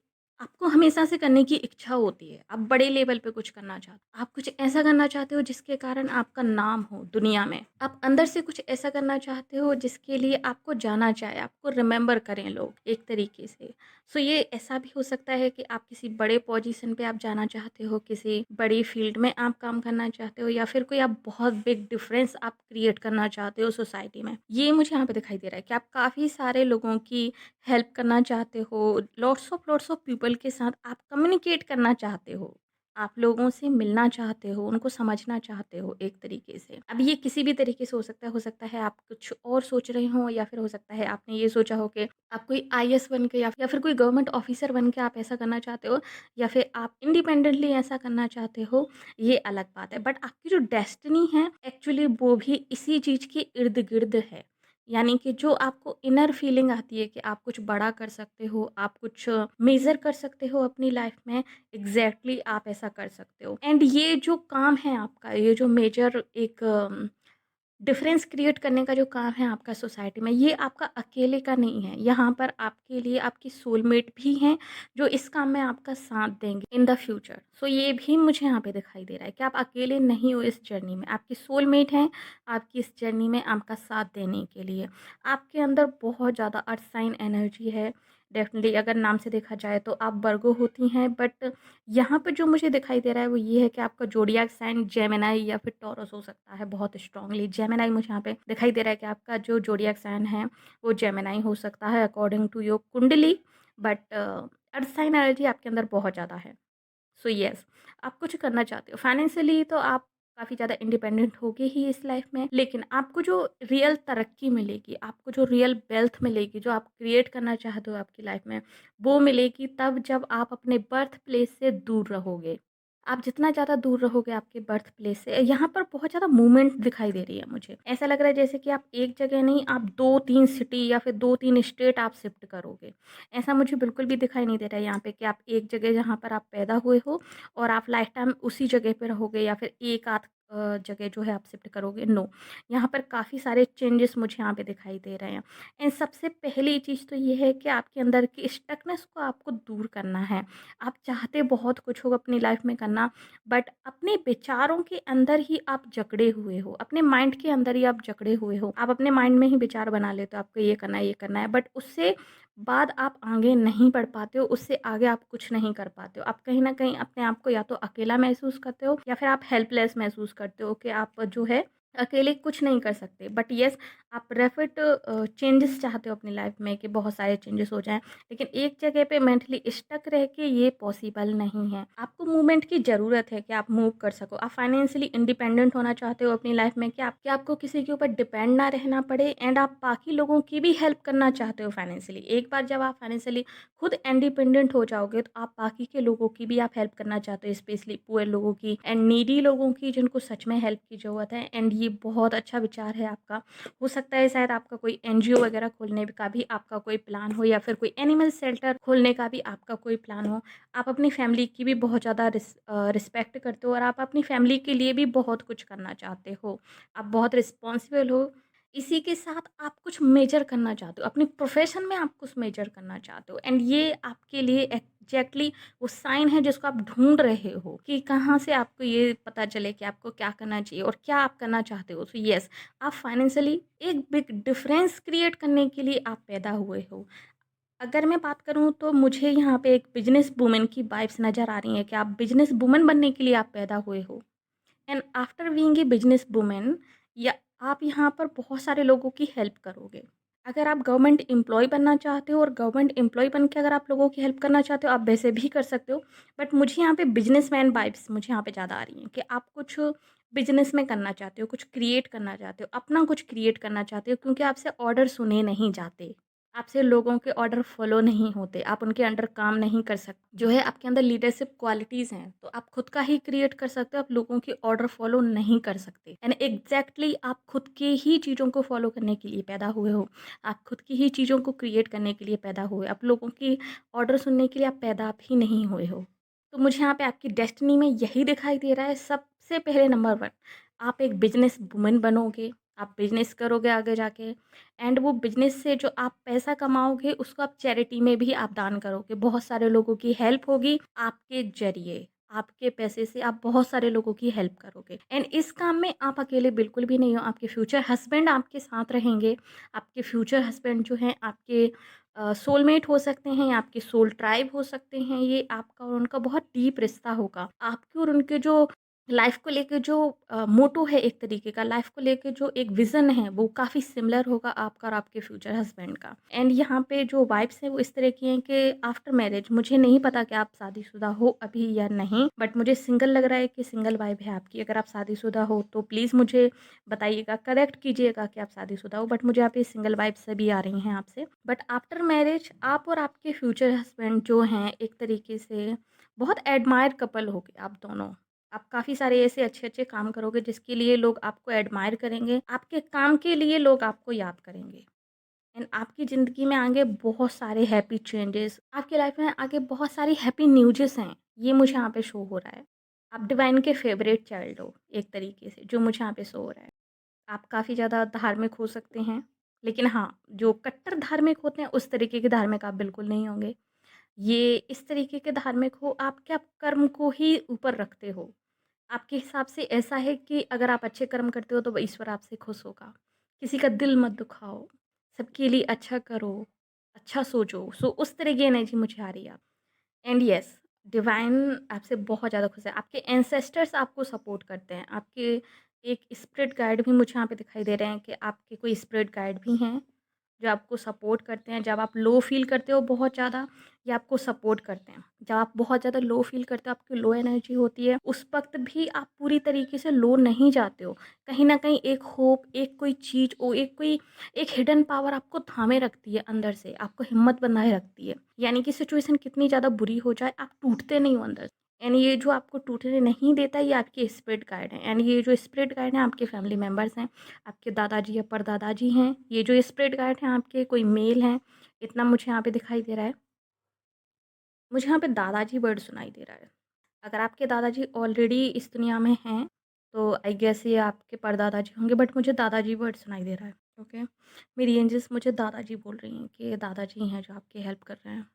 आपको हमेशा से करने की इच्छा होती है। आप बड़े लेवल पे कुछ करना चाहते हो। आप कुछ ऐसा करना चाहते हो जिसके कारण आपका नाम हो दुनिया में। आप अंदर से कुछ ऐसा करना चाहते हो जिसके लिए आपको जाना चाहे, आपको रिमेंबर करें लोग एक तरीके से। ये ऐसा भी हो सकता है कि आप किसी बड़े पोजीशन पे आप जाना चाहते हो, किसी बड़ी फील्ड में आप काम करना चाहते हो या फिर कोई आप बहुत बिग डिफरेंस आप क्रिएट करना चाहते हो सोसाइटी में। ये मुझे यहाँ पे दिखाई दे रहा है कि आप काफ़ी सारे लोगों की हेल्प करना चाहते हो, लॉट्स ऑफ पीपल के साथ आप कम्युनिकेट करना चाहते हो, आप लोगों से मिलना चाहते हो, उनको समझना चाहते हो एक तरीके से। अब ये किसी भी तरीके से हो सकता है आप कुछ और सोच रहे हो या फिर हो सकता है आपने ये सोचा हो कि आप कोई आईएएस बन के या फिर कोई गवर्नमेंट ऑफिसर बन के आप ऐसा करना चाहते हो या फिर आप इंडिपेंडेंटली ऐसा करना चाहते हो, ये अलग बात है। बट आपकी जो डेस्टिनी है एक्चुअली वो भी इसी चीज़ के इर्द-गिर्द है। यानी कि जो आपको इनर फीलिंग आती है कि आप कुछ बड़ा कर सकते हो, आप कुछ मेज़र कर सकते हो अपनी लाइफ में, एग्ज़ैक्टली आप ऐसा कर सकते हो। एंड ये जो काम है आपका, ये जो मेजर एक डिफ़रेंस क्रिएट करने का जो काम है आपका सोसाइटी में, ये आपका अकेले का नहीं है। यहाँ पर आपके लिए आपकी सोलमेट भी हैं, जो इस काम में आपका साथ देंगे इन द फ्यूचर। ये भी मुझे यहाँ पे दिखाई दे रहा है कि आप अकेले नहीं हो इस जर्नी में। आपकी सोलमेट हैं, आपकी इस जर्नी में आपका साथ देने के लिए। आपके अंदर बहुत ज़्यादा अर्थ साइन एनर्जी है। डेफ़िनिटली अगर नाम से देखा जाए तो आप वर्गो होती हैं, बट यहाँ पे जो मुझे दिखाई दे रहा है वो ये है कि आपका ज़ोडिएक साइन जेमिनी या फिर टॉरस हो सकता है बहुत स्ट्रांगली। जेमिनी मुझे यहाँ पे दिखाई दे रहा है कि आपका जो ज़ोडिएक साइन है वो जेमिनी हो सकता है अकॉर्डिंग टू योर कुंडली। बट अर्थ साइन एनर्जी आपके अंदर बहुत ज़्यादा है। येस, आप कुछ करना चाहते हो। फाइनेंशियली तो आप काफ़ी ज़्यादा इंडिपेंडेंट होगे ही इस लाइफ में, लेकिन आपको जो रियल तरक्की मिलेगी, आपको जो रियल वेल्थ मिलेगी, जो आप क्रिएट करना चाहते हो आपकी लाइफ में, वो मिलेगी तब जब आप अपने बर्थ प्लेस से दूर रहोगे। आप जितना ज़्यादा दूर रहोगे आपके बर्थ प्लेस से, यहाँ पर बहुत ज़्यादा मूवमेंट दिखाई दे रही है मुझे। ऐसा लग रहा है जैसे कि आप एक जगह नहीं, आप 2-3 सिटी या फिर 2-3 स्टेट आप शिफ्ट करोगे। ऐसा मुझे बिल्कुल भी दिखाई नहीं दे रहा है यहाँ पे कि आप एक जगह जहाँ पर आप पैदा हुए हो और आप लाइफ टाइम उसी जगह पे रहोगे या फिर एक आध जगह जो है आप शिफ्ट करोगे, नो। यहाँ पर काफ़ी सारे चेंजेस मुझे यहाँ पे दिखाई दे रहे हैं। एंड सबसे पहली चीज़ तो ये है कि आपके अंदर की स्टकनेस को आपको दूर करना है। आप चाहते बहुत कुछ हो अपनी लाइफ में करना, बट अपने विचारों के अंदर ही आप जकड़े हुए हो, अपने माइंड के अंदर ही आप जकड़े हुए हो। आप अपने माइंड में ही विचार बना लेते हो आपको ये करना है, बट उससे बाद आप आगे नहीं बढ़ पाते हो, उससे आगे आप कुछ नहीं कर पाते हो। आप कहीं न कहीं अपने आप को या तो अकेला महसूस करते हो या फिर आप हेल्पलेस महसूस करते हो कि आप जो है अकेले कुछ नहीं कर सकते। बट येस, आप रैपिड चेंजेस चाहते हो अपनी लाइफ में कि बहुत सारे चेंजेस हो जाएँ, लेकिन एक जगह पे मेंटली स्टक रह के ये पॉसिबल नहीं है। आपको मूवमेंट की ज़रूरत है कि आप मूव कर सको। आप फाइनेंशियली इंडिपेंडेंट होना चाहते हो अपनी लाइफ में कि आपको किसी के ऊपर डिपेंड ना रहना पड़े एंड आप बाकी लोगों की भी हेल्प करना चाहते हो फाइनेंशियली। एक बार जब आप फाइनेंशियली खुद इंडिपेंडेंट हो जाओगे तो आप बाकी के लोगों की भी आप हेल्प करना चाहते हो, स्पेशली पुअर लोगों की एंड नीडी लोगों की जिनको सच में हेल्प की ज़रूरत है। एंड ये बहुत अच्छा विचार है आपका। हो सकता है शायद आपका कोई एनजीओ वगैरह खोलने का भी आपका कोई प्लान हो या फिर कोई एनिमल शेल्टर खोलने का भी आपका कोई प्लान हो। आप अपनी फैमिली की भी बहुत ज़्यादा रिस्पेक्ट करते हो और आप अपनी फैमिली के लिए भी बहुत कुछ करना चाहते हो। आप बहुत रिस्पॉन्सिबल हो। इसी के साथ आप कुछ मेजर करना चाहते हो, अपनी प्रोफ़ेशन में आप कुछ मेजर करना चाहते हो एंड ये आपके लिए एक एग्जैक्टली वो साइन है जिसको आप ढूंढ रहे हो कि कहाँ से आपको ये पता चले कि आपको क्या करना चाहिए और क्या आप करना चाहते हो। सो यस, आप फाइनेंशियली एक बिग डिफरेंस क्रिएट करने के लिए आप पैदा हुए हो। अगर मैं बात करूँ तो मुझे यहाँ पे एक बिजनेस वूमेन की वाइब्स नज़र आ रही हैं कि आप बिजनेस वूमेन बनने के लिए आप पैदा हुए हो। And after being a business women, या आप यहाँ पर बहुत सारे लोगों की हेल्प करोगे। अगर आप गवर्नमेंट एम्प्लॉय बनना चाहते हो और गवर्नमेंट एम्प्लॉय बन के अगर आप लोगों की हेल्प करना चाहते हो, आप वैसे भी कर सकते हो। बट मुझे यहाँ पे बिजनेसमैन वाइब्स मुझे यहाँ पे ज़्यादा आ रही हैं कि आप कुछ बिजनेस में करना चाहते हो, कुछ क्रिएट करना चाहते हो, अपना कुछ क्रिएट करना चाहते हो, क्योंकि आपसे ऑर्डर सुने नहीं जाते। आपसे लोगों के ऑर्डर फॉलो नहीं होते, आप उनके अंडर काम नहीं कर सकते। जो है आपके अंदर लीडरशिप क्वालिटीज़ हैं, तो आप खुद का ही क्रिएट कर सकते हो, आप लोगों की ऑर्डर फॉलो नहीं कर सकते। एंड एग्जैक्टली आप खुद के ही चीज़ों को फॉलो करने के लिए पैदा हुए हो। आप खुद की ही चीज़ों को क्रिएट करने के लिए पैदा हुए, आप लोगों की ऑर्डर सुनने के लिए आप पैदा आप ही नहीं हुए हो। तो मुझे यहाँ पे आपकी डेस्टिनी में यही दिखाई दे रहा है। सबसे पहले नंबर 1, आप एक बिजनेस वुमन बनोगे, आप बिजनेस करोगे आगे जाके। एंड वो बिजनेस से जो आप पैसा कमाओगे उसको आप चैरिटी में भी आप दान करोगे। बहुत सारे लोगों की हेल्प होगी आपके ज़रिए। आपके पैसे से आप बहुत सारे लोगों की हेल्प करोगे। एंड इस काम में आप अकेले बिल्कुल भी नहीं हो, आपके फ्यूचर हस्बैंड आपके साथ रहेंगे। आपके फ्यूचर हस्बैंड जो हैं आपके सोलमेट हो सकते हैं या आपके सोल ट्राइब हो सकते हैं। ये आपका और उनका बहुत डीप रिश्ता होगा। आपके और उनके जो लाइफ़ को लेके जो मोटो है, एक तरीके का लाइफ़ को लेके जो एक विज़न है, वो काफ़ी सिमिलर होगा आपका और आपके फ्यूचर हस्बैंड का। एंड यहाँ पे जो वाइब्स हैं वो इस तरह की हैं कि आफ्टर मैरिज, मुझे नहीं पता कि आप शादीशुदा हो अभी या नहीं, बट मुझे सिंगल लग रहा है कि सिंगल वाइब है आपकी। अगर आप शादीशुदा हो तो प्लीज़ मुझे बताइएगा, करेक्ट कीजिएगा कि आप शादीशुदा हो, बट मुझे यहाँ पे सिंगल वाइब्स सभी आ रही हैं आपसे। बट आफ्टर मैरिज आप और आपके फ्यूचर हस्बैंड जो हैं, एक तरीके से बहुत एडमायर कपल होगे आप दोनों। आप काफ़ी सारे ऐसे अच्छे-अच्छे काम करोगे जिसके लिए लोग आपको एडमायर करेंगे, आपके काम के लिए लोग आपको याद करेंगे। एंड आपकी ज़िंदगी में आगे बहुत सारे हैप्पी चेंजेस, आपकी लाइफ में आगे बहुत सारी हैप्पी न्यूज़ेस हैं, ये मुझे यहाँ पे शो हो रहा है। आप डिवाइन के फेवरेट चाइल्ड हो एक तरीके से, जो मुझे यहाँ पे शो हो रहा है। आप काफ़ी ज़्यादा धार्मिक हो सकते हैं, लेकिन हाँ, जो कट्टर धार्मिक होते हैं उस तरीके के धार्मिक आप बिल्कुल नहीं होंगे। ये इस तरीके के धार्मिक हो आप कि आप कर्म को ही ऊपर रखते हो। आपके हिसाब से ऐसा है कि अगर आप अच्छे कर्म करते हो तो ईश्वर आपसे खुश होगा। किसी का दिल मत दुखाओ, सबके लिए अच्छा करो, अच्छा सोचो। सो उस तरह की एनर्जी मुझे आ रही है। एंड येस, डिवाइन आपसे बहुत ज़्यादा खुश है। आपके एंसेस्टर्स आपको सपोर्ट करते हैं। आपके एक स्पिरिट गाइड भी मुझे यहाँ पे दिखाई दे रहे हैं कि आपके कोई स्पिरिट गाइड भी हैं, जो आपको सपोर्ट करते हैं। जब आप लो फ़ील करते हो बहुत ज़्यादा, ये आपको सपोर्ट करते हैं। जब आप बहुत ज़्यादा लो फ़ील करते हो, आपकी लो एनर्जी होती है, उस वक़्त भी आप पूरी तरीके से लो नहीं जाते हो। कहीं न कहीं एक होप, एक कोई चीज़ एक हिडन पावर आपको थामे रखती है अंदर से, आपको हिम्मत बनाए रखती है। यानी कि सिचुएशन कितनी ज़्यादा बुरी हो जाए, आप टूटते नहीं हो अंदर से। एंड ये जो आपको टूटने नहीं देता, ये आपके स्पिरिट गाइड हैं। एंड ये जो स्पिरिट गाइड हैं, आपके फैमिली मेंबर्स हैं, आपके दादाजी या परदादाजी हैं। ये जो स्पिरिट गाइड हैं आपके, कोई मेल हैं, इतना मुझे यहाँ पे दिखाई दे रहा है। मुझे यहाँ पे दादाजी वर्ड सुनाई दे रहा है। अगर आपके दादाजी ऑलरेडी इस दुनिया में हैं, तो आई गेस ये आपके परदादाजी होंगे, बट मुझे दादाजी वर्ड सुनाई दे रहा है। ओके, मेरी एंजल्स मुझे दादाजी बोल रही हैं कि ये दादाजी हैं जो आपकी हेल्प कर रहे हैं।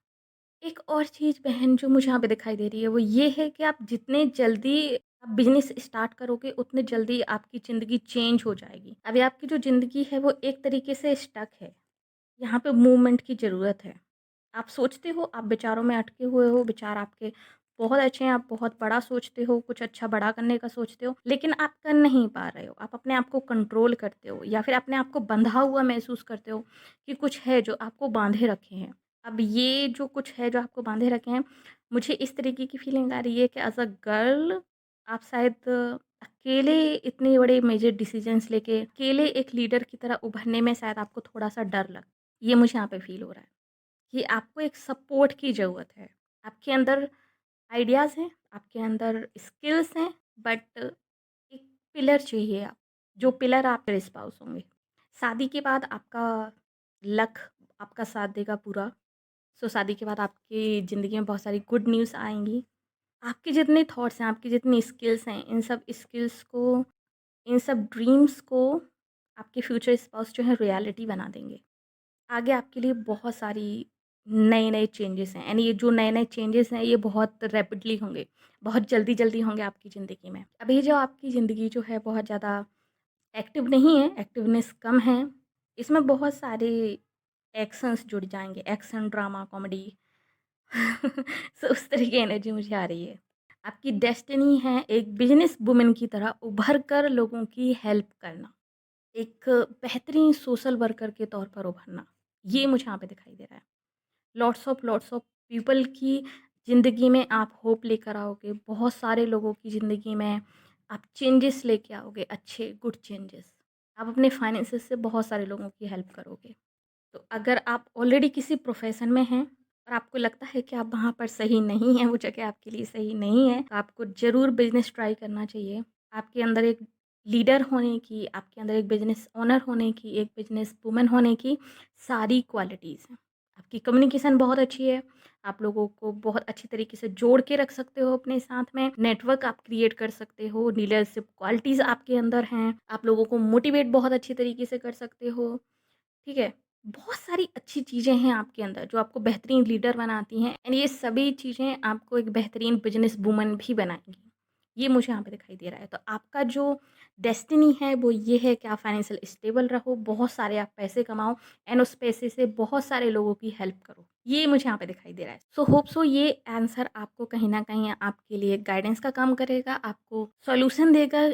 एक और चीज़ बहन जो मुझे यहाँ पे दिखाई दे रही है, वो ये है कि आप जितने जल्दी आप बिज़नेस स्टार्ट करोगे, उतने जल्दी आपकी ज़िंदगी चेंज हो जाएगी। अभी आपकी जो ज़िंदगी है, वो एक तरीके से स्टक है। यहाँ पे मूवमेंट की ज़रूरत है। आप सोचते हो, आप विचारों में अटके हुए हो, विचार आपके बहुत अच्छे हैं, आप बहुत बड़ा सोचते हो, कुछ अच्छा बड़ा करने का सोचते हो, लेकिन आप कर नहीं पा रहे हो। आप अपने आप को कंट्रोल करते हो या फिर अपने आप को बंधा हुआ महसूस करते हो कि कुछ है जो आपको बाँधे रखे हैं। अब ये जो कुछ है जो आपको बाँधे रखे हैं, मुझे इस तरीके की फीलिंग आ रही है कि एज़ अ गर्ल आप शायद अकेले इतने बड़े मेजर डिसीज़न्स लेके, अकेले एक लीडर की तरह उभरने में शायद आपको थोड़ा-सा डर लग, ये मुझे यहाँ पे फ़ील हो रहा है। कि आपको एक सपोर्ट की ज़रूरत है। आपके अंदर आइडियाज़ हैं, आपके अंदर स्किल्स हैं, बट एक पिलर चाहिए आप, जो पिलर आपके स्पाउस होंगे। शादी के बाद आपका लक आपका साथ देगा पूरा। सो शादी के बाद आपकी ज़िंदगी में बहुत सारी गुड न्यूज़ आएँगी। आपके जितने थॉट्स हैं, आपकी जितनी स्किल्स हैं, इन सब स्किल्स को, इन सब ड्रीम्स को आपके फ्यूचर स्पाउस जो है रियलिटी बना देंगे। आगे आपके लिए बहुत सारी नए-नए चेंजेस हैं एंड ये जो नए-नए चेंजेस हैं ये बहुत रैपिडली होंगे, बहुत जल्दी-जल्दी होंगे आपकी ज़िंदगी में। अभी जो आपकी ज़िंदगी जो है बहुत ज़्यादा एक्टिव नहीं है, एक्टिवनेस कम है, इसमें बहुत सारे एक्शंस जुड़ जाएँगे, एक्शन, ड्रामा, कॉमेडी। सो उस तरह की एनर्जी मुझे आ रही है। आपकी डेस्टिनी है एक बिज़नेस वुमन की तरह उभर कर लोगों की हेल्प करना। एक बेहतरीन सोशल वर्कर के तौर पर उभरना, ये मुझे यहाँ पे दिखाई दे रहा है। लॉट्स ऑफ पीपल की ज़िंदगी में आप होप लेकर आओगे, बहुत सारे लोगों की ज़िंदगी में आप चेंजेस लेके आओगे, अच्छे गुड चेंजेस। आप अपने फाइनेंसेस से बहुत सारे लोगों की हेल्प करोगे। तो अगर आप ऑलरेडी किसी प्रोफ़ेशन में हैं और आपको लगता है कि आप वहाँ पर सही नहीं हैं, वो जगह आपके लिए सही नहीं है, तो आपको ज़रूर बिज़नेस ट्राई करना चाहिए। आपके अंदर एक लीडर होने की, आपके अंदर एक बिज़नेस ओनर होने की, एक बिज़नेस वुमन होने की सारी क्वालिटीज़ हैं। आपकी कम्युनिकेशन बहुत अच्छी है, आप लोगों को बहुत अच्छी तरीके से जोड़ के रख सकते हो अपने साथ में, नेटवर्क आप क्रिएट कर सकते हो, लीडरशिप क्वालिटीज़ आपके अंदर हैं, आप लोगों को मोटिवेट बहुत अच्छी तरीके से कर सकते हो। ठीक है? बहुत सारी अच्छी चीज़ें हैं आपके अंदर जो आपको बेहतरीन लीडर बनाती हैं एंड ये सभी चीज़ें आपको एक बेहतरीन बिज़नेस वुमन भी बनाएँगी। ये मुझे यहाँ पे दिखाई दे रहा है। तो आपका जो डेस्टिनी है वो ये है कि आप फाइनेंशियल स्टेबल रहो, बहुत सारे आप पैसे कमाओ एंड उस पैसे से बहुत सारे लोगों की हेल्प करो। ये मुझे यहाँ पे दिखाई दे रहा है। सो होप सो ये आंसर आपको कहीं न कहीं आपके लिए गाइडेंस का काम करेगा, आपको सॉल्यूशन देगा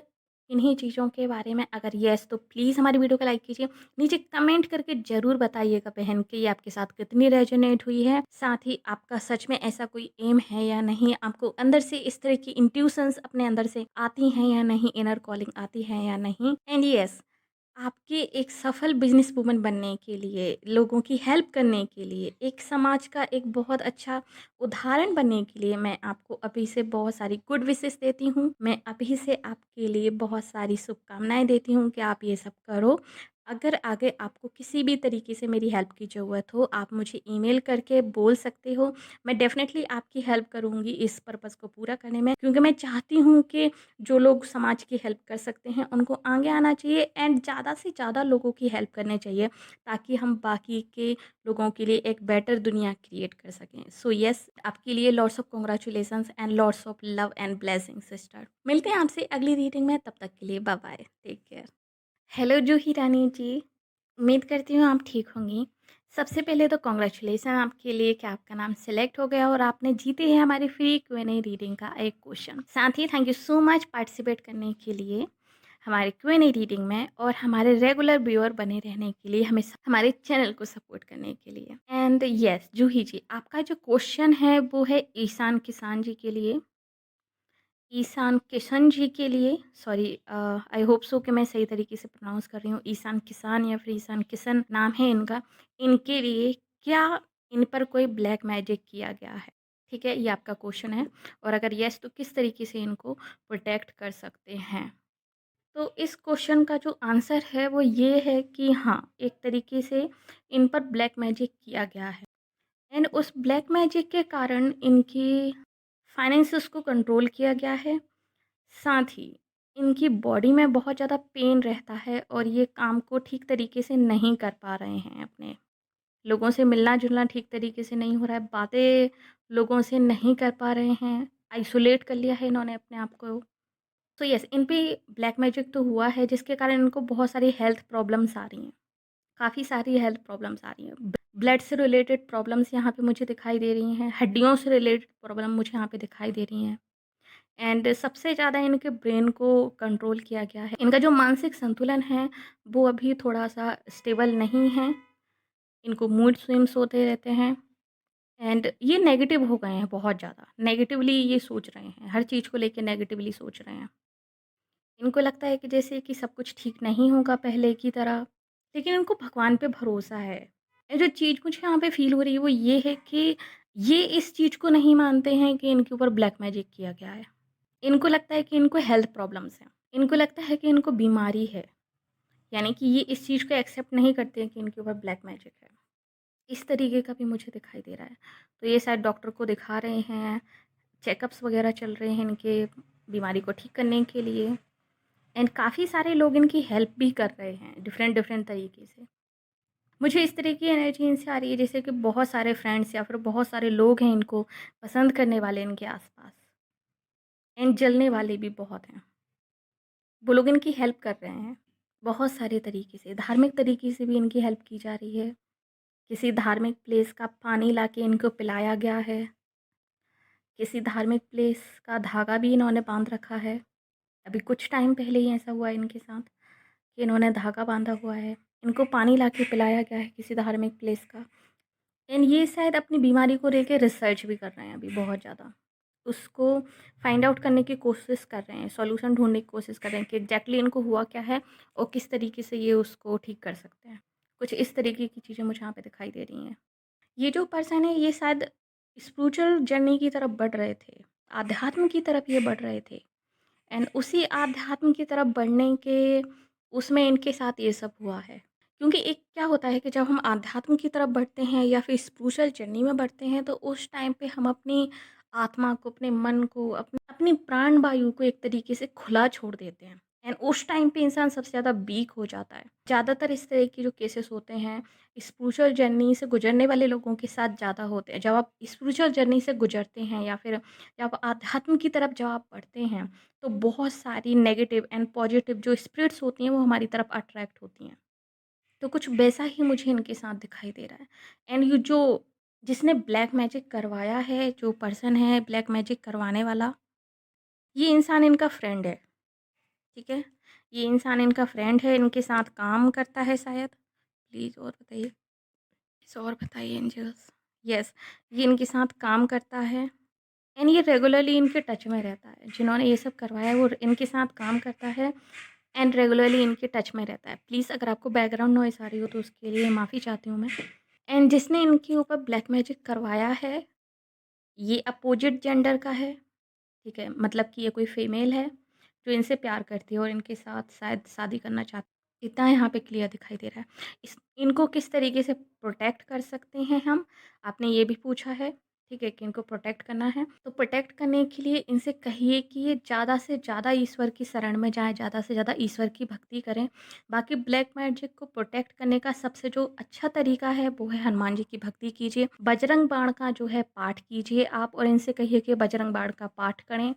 इन्हीं चीज़ों के बारे में। अगर येस तो प्लीज़ हमारी वीडियो को लाइक कीजिए। नीचे कमेंट करके ज़रूर बताइएगा बहन कि ये आपके साथ कितनी रेजोनेट हुई है। साथ ही आपका सच में ऐसा कोई एम है या नहीं? आपको अंदर से इस तरह की इंट्यूशंस अपने अंदर से आती हैं या नहीं? इनर कॉलिंग आती है या नहीं? एंड येस, आपके एक सफल बिजनेस वुमन बनने के लिए, लोगों की हेल्प करने के लिए, एक समाज का एक बहुत अच्छा उदाहरण बनने के लिए मैं आपको अभी से बहुत सारी गुड विशेस देती हूँ। मैं अभी से आपके लिए बहुत सारी शुभकामनाएँ देती हूँ कि आप ये सब करो। अगर आगे आपको किसी भी तरीके से मेरी हेल्प की ज़रूरत हो, आप मुझे ईमेल करके बोल सकते हो। मैं डेफ़िनेटली आपकी हेल्प करूँगी इस पर्पज़ को पूरा करने में, क्योंकि मैं चाहती हूँ कि जो लोग समाज की हेल्प कर सकते हैं उनको आगे आना चाहिए एंड ज़्यादा से ज़्यादा लोगों की हेल्प करनी चाहिए, ताकि हम बाकी के लोगों के लिए एक बेटर दुनिया क्रिएट कर सकें। सो यस, आपके लिए lots of congratulations and lots of love and blessing sister. मिलते हैं आपसे अगली रीडिंग में, तब तक के लिए bye bye, take care. Hello Juhi Rani ji, उम्मीद करती हूँ आप ठीक होंगी। सबसे पहले तो कॉन्ग्रेचुलेसन आपके लिए कि आपका नाम सेलेक्ट हो गया और आपने जीते हैं हमारी फ्री Q&A रीडिंग का एक क्वेश्चन। साथ ही thank you so much participate करने के लिए हमारे Q&A रीडिंग में और हमारे रेगुलर व्यूअर बने रहने के लिए, हमेशा हमारे चैनल को सपोर्ट करने के लिए। एंड यस जूही जी, आपका जो क्वेश्चन है वो है ईशान किसान जी के लिए। ईशान किशन जी के लिए, सॉरी, आई होप सो कि मैं सही तरीके से प्रोनाउंस कर रही हूँ। ईशान किसान या फिर ईशान किशन नाम है इनका। इनके लिए क्या इन पर कोई ब्लैक मैजिक किया गया है? ठीक है, ये आपका क्वेश्चन है। और अगर येस तो किस तरीके से इनको प्रोटेक्ट कर सकते हैं? तो इस क्वेश्चन का जो आंसर है वो ये है कि हाँ, एक तरीके से इन पर ब्लैक मैजिक किया गया है एंड उस ब्लैक मैजिक के कारण इनकी फाइनेंसेस को कंट्रोल किया गया है। साथ ही इनकी बॉडी में बहुत ज़्यादा पेन रहता है और ये काम को ठीक तरीके से नहीं कर पा रहे हैं अपने। लोगों से मिलना-जुलना ठीक तरीके से नहीं हो रहा है, बातें लोगों से नहीं कर पा रहे हैं, आइसोलेट कर लिया है इन्होंने अपने आप को। तो येस, इन पे ब्लैक मैजिक तो हुआ है जिसके कारण इनको बहुत सारी हेल्थ प्रॉब्लम्स आ रही हैं, काफ़ी सारी हेल्थ प्रॉब्लम्स आ रही हैं। ब्लड से रिलेटेड प्रॉब्लम्स यहाँ पे मुझे दिखाई दे रही हैं, हड्डियों से रिलेटेड प्रॉब्लम मुझे यहाँ पे दिखाई दे रही हैं। एंड सबसे ज़्यादा इनके ब्रेन को कंट्रोल किया गया है। इनका जो मानसिक संतुलन है वो अभी थोड़ा-सा स्टेबल नहीं है। इनको मूड स्विंग्स होते रहते हैं एंड ये नेगेटिव हो गए हैं बहुत ज़्यादा। नेगेटिवली ये सोच रहे हैं, हर चीज़ को लेके नेगेटिवली सोच रहे हैं। इनको लगता है कि जैसे कि सब कुछ ठीक नहीं होगा पहले की तरह, लेकिन इनको भगवान पे भरोसा है। ये जो चीज़ मुझे यहाँ पे फ़ील हो रही है वो ये है कि ये इस चीज़ को नहीं मानते हैं कि इनके ऊपर ब्लैक मैजिक किया गया है। इनको लगता है कि इनको हेल्थ प्रॉब्लम्स हैं। इनको लगता है कि इनको बीमारी है। यानी कि ये इस चीज़ को एक्सेप्ट नहीं करते हैं कि इनके ऊपर ब्लैक मैजिक है। इस तरीके का भी मुझे दिखाई दे रहा है। तो ये शायद डॉक्टर को दिखा रहे हैं, चेकअप्स वगैरह चल रहे हैं इनके बीमारी को ठीक करने के लिए एंड काफ़ी सारे लोग इनकी हेल्प भी कर रहे हैं डिफ़रेंट डिफ़रेंट तरीके से। मुझे इस तरह की एनर्जी इनसे आ रही है जैसे कि बहुत सारे फ्रेंड्स या फिर बहुत सारे लोग हैं इनको पसंद करने वाले इनके आसपास, एंड जलने वाले भी बहुत हैं। वो लोग इनकी हेल्प कर रहे हैं बहुत सारे तरीके से, धार्मिक तरीके से भी इनकी हेल्प की जा रही है। किसी धार्मिक प्लेस का पानी लाके इनको पिलाया गया है, किसी धार्मिक प्लेस का धागा भी इन्होंने बांध रखा है। अभी कुछ टाइम पहले ही ऐसा हुआ है इनके साथ कि इन्होंने धागा बांधा हुआ है, इनको पानी लाके पिलाया गया है किसी धार्मिक प्लेस का। एंड ये शायद अपनी बीमारी को लेके रिसर्च भी कर रहे हैं अभी बहुत ज़्यादा। उसको फाइंड आउट करने की कोशिश कर रहे हैं, सॉल्यूशन ढूँढने की कोशिश कर रहे हैं कि एग्ज़ैक्टली इनको हुआ क्या है और किस तरीके से ये उसको ठीक कर सकते हैं। कुछ इस तरीके की चीज़ें मुझे यहाँ पे दिखाई दे रही हैं। ये जो पर्सन है ये शायद स्पिरिचुअल जर्नी की तरफ बढ़ रहे थे, आध्यात्म की तरफ ये बढ़ रहे थे, एंड उसी आध्यात्म की तरफ बढ़ने के उसमें इनके साथ ये सब हुआ है। क्योंकि एक क्या होता है कि जब हम आध्यात्म की तरफ बढ़ते हैं या फिर स्पिरिचुअल जर्नी में बढ़ते हैं तो उस टाइम पे हम अपनी आत्मा को, अपने मन को, अपनी अपनी प्राण वायु को एक तरीके से खुला छोड़ देते हैं, एंड उस टाइम पे इंसान सबसे ज़्यादा वीक हो जाता है। ज़्यादातर इस तरह की जो केसेस होते हैं स्पिरिचुअल जर्नी से गुजरने वाले लोगों के साथ ज़्यादा होते हैं। जब आप स्पिरिचुअल जर्नी से गुजरते हैं या फिर जब आध्यात्म की तरफ जब आप बढ़ते हैं तो बहुत सारी नेगेटिव एंड पॉजिटिव जो स्पिरिट्स होती हैं वो हमारी तरफ अट्रैक्ट होती हैं। तो कुछ वैसा ही मुझे इनके साथ दिखाई दे रहा है। एंड ये जो जिसने ब्लैक मैजिक करवाया है, जो पर्सन है ब्लैक मैजिक करवाने वाला, ये इंसान इनका फ्रेंड है, ठीक है? ये इंसान इनका फ्रेंड है, इनके साथ काम करता है शायद। प्लीज़ और बताइए, प्लीज़ और बताइए एंजल्स। यस, ये इनके साथ काम करता है, एंड ये रेगुलरली इनके टच में रहता है। जिन्होंने ये सब करवाया है वो इनके साथ काम करता है एंड रेगुलरली इनके टच में रहता है। प्लीज़ अगर आपको बैकग्राउंड नॉइज़ आ रही हो तो उसके लिए माफ़ी चाहती हूँ मैं। एंड जिसने इनके ऊपर ब्लैक मैजिक करवाया है, ये अपोजिट जेंडर का है, ठीक है? मतलब कि ये कोई फीमेल है, जो इनसे प्यार करती है और इनके साथ शायद शादी करना चाहती है। इतना यहाँ पे क्लियर दिखाई दे रहा है। इस इनको किस तरीके से प्रोटेक्ट कर सकते हैं हम? आपने ये भी पूछा है, ठीक है, कि इनको प्रोटेक्ट करना है। तो प्रोटेक्ट करने के लिए इनसे कहिए कि ये ज़्यादा से ज़्यादा ईश्वर की शरण में जाएँ, ज़्यादा से ज़्यादा ईश्वर की भक्ति करें। बाकी ब्लैक मैजिक को प्रोटेक्ट करने का सबसे जो अच्छा तरीका है वो है हनुमान जी की भक्ति कीजिए। बजरंग बाण का जो है पाठ कीजिए आप, और इनसे कहिए कि बजरंग बाण का पाठ करें।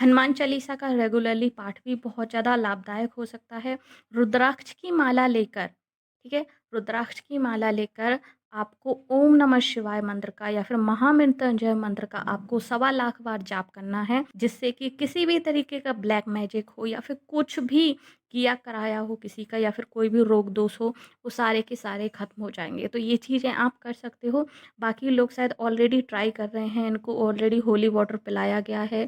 हनुमान चालीसा का रेगुलरली पाठ भी बहुत ज़्यादा लाभदायक हो सकता है। रुद्राक्ष की माला लेकर, ठीक है? रुद्राक्ष की माला लेकर आपको ओम नमः शिवाय मंत्र का या फिर महामृत्युंजय मंत्र का आपको 1.25 लाख बार जाप करना है, जिससे कि किसी भी तरीके का ब्लैक मैजिक हो या फिर कुछ भी किया कराया हो किसी का या फिर कोई भी रोग दोष हो, वो सारे के सारे खत्म हो जाएँगे। तो ये चीज़ें आप कर सकते हो। बाकी लोग शायद ऑलरेडी ट्राई कर रहे हैं, इनको ऑलरेडी होली वाटर पिलाया गया है।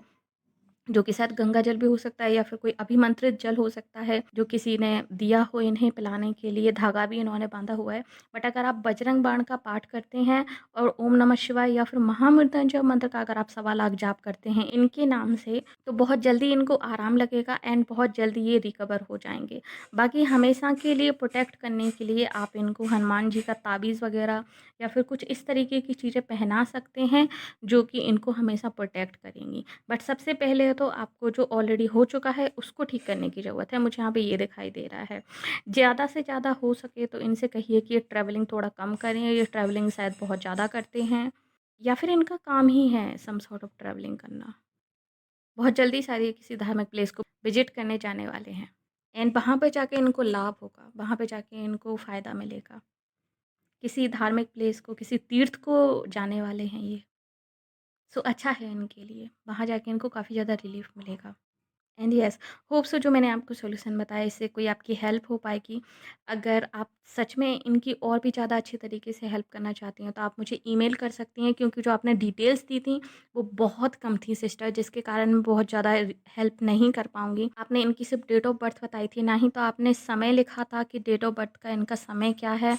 जो कि शायद गंगा जल भी हो सकता है या फिर कोई अभिमंत्रित जल हो सकता है, जो किसी ने दिया हो इन्हें पिलाने के लिए, धागा भी इन्होंने बाँधा हुआ है। बट अगर आप बजरंग बाण का पाठ करते हैं और ओम नमः शिवाय या फिर महामृत्युंजय मंत्र का अगर आप 1.25 लाख जाप करते हैं इनके नाम से, तो बहुत जल्दी इनको आराम लगेगा एंड बहुत जल्दी ये रिकवर हो जाएँगे। बाकी हमेशा के लिए प्रोटेक्ट करने के लिए आप इनको हनुमान जी का ताबीज़ वगैरह या फिर कुछ इस तरीके की चीज़ें पहना सकते हैं, जो कि इनको हमेशा प्रोटेक्ट करेंगी। बट सबसे पहले तो आपको जो ऑलरेडी हो चुका है उसको ठीक करने की ज़रूरत है, मुझे यहाँ पे ये दिखाई दे रहा है। ज़्यादा से ज़्यादा हो सके तो इनसे कहिए कि ये ट्रैवलिंग थोड़ा कम करें, ये ट्रैवलिंग शायद बहुत ज़्यादा करते हैं या फिर इनका काम ही है सम सॉर्ट ऑफ ट्रैवलिंग करना। बहुत जल्दी शायद ये किसी धार्मिक प्लेस को विज़िट करने जाने वाले हैं, एंड वहाँ पे जाके इनको लाभ होगा, वहाँ पे जाके इनको फ़ायदा मिलेगा। किसी धार्मिक प्लेस को, किसी तीर्थ को जाने वाले हैं ये। सो अच्छा है इनके लिए, वहाँ जाके इनको काफ़ी ज़्यादा रिलीफ़ मिलेगा। एंड येस, होप सो जो मैंने आपको सॉल्यूशन बताया इससे कोई आपकी हेल्प हो पाएगी। अगर आप सच में इनकी और भी ज़्यादा अच्छी तरीके से हेल्प करना चाहती हैं तो आप मुझे ईमेल कर सकती हैं, क्योंकि जो आपने डिटेल्स दी थी वो बहुत कम थी सिस्टर, जिसके कारण मैं बहुत ज़्यादा हेल्प नहीं कर पाऊँगी। आपने इनकी सिर्फ डेट ऑफ बर्थ बताई थी, ना ही तो आपने समय लिखा था कि डेट ऑफ बर्थ का इनका समय क्या है,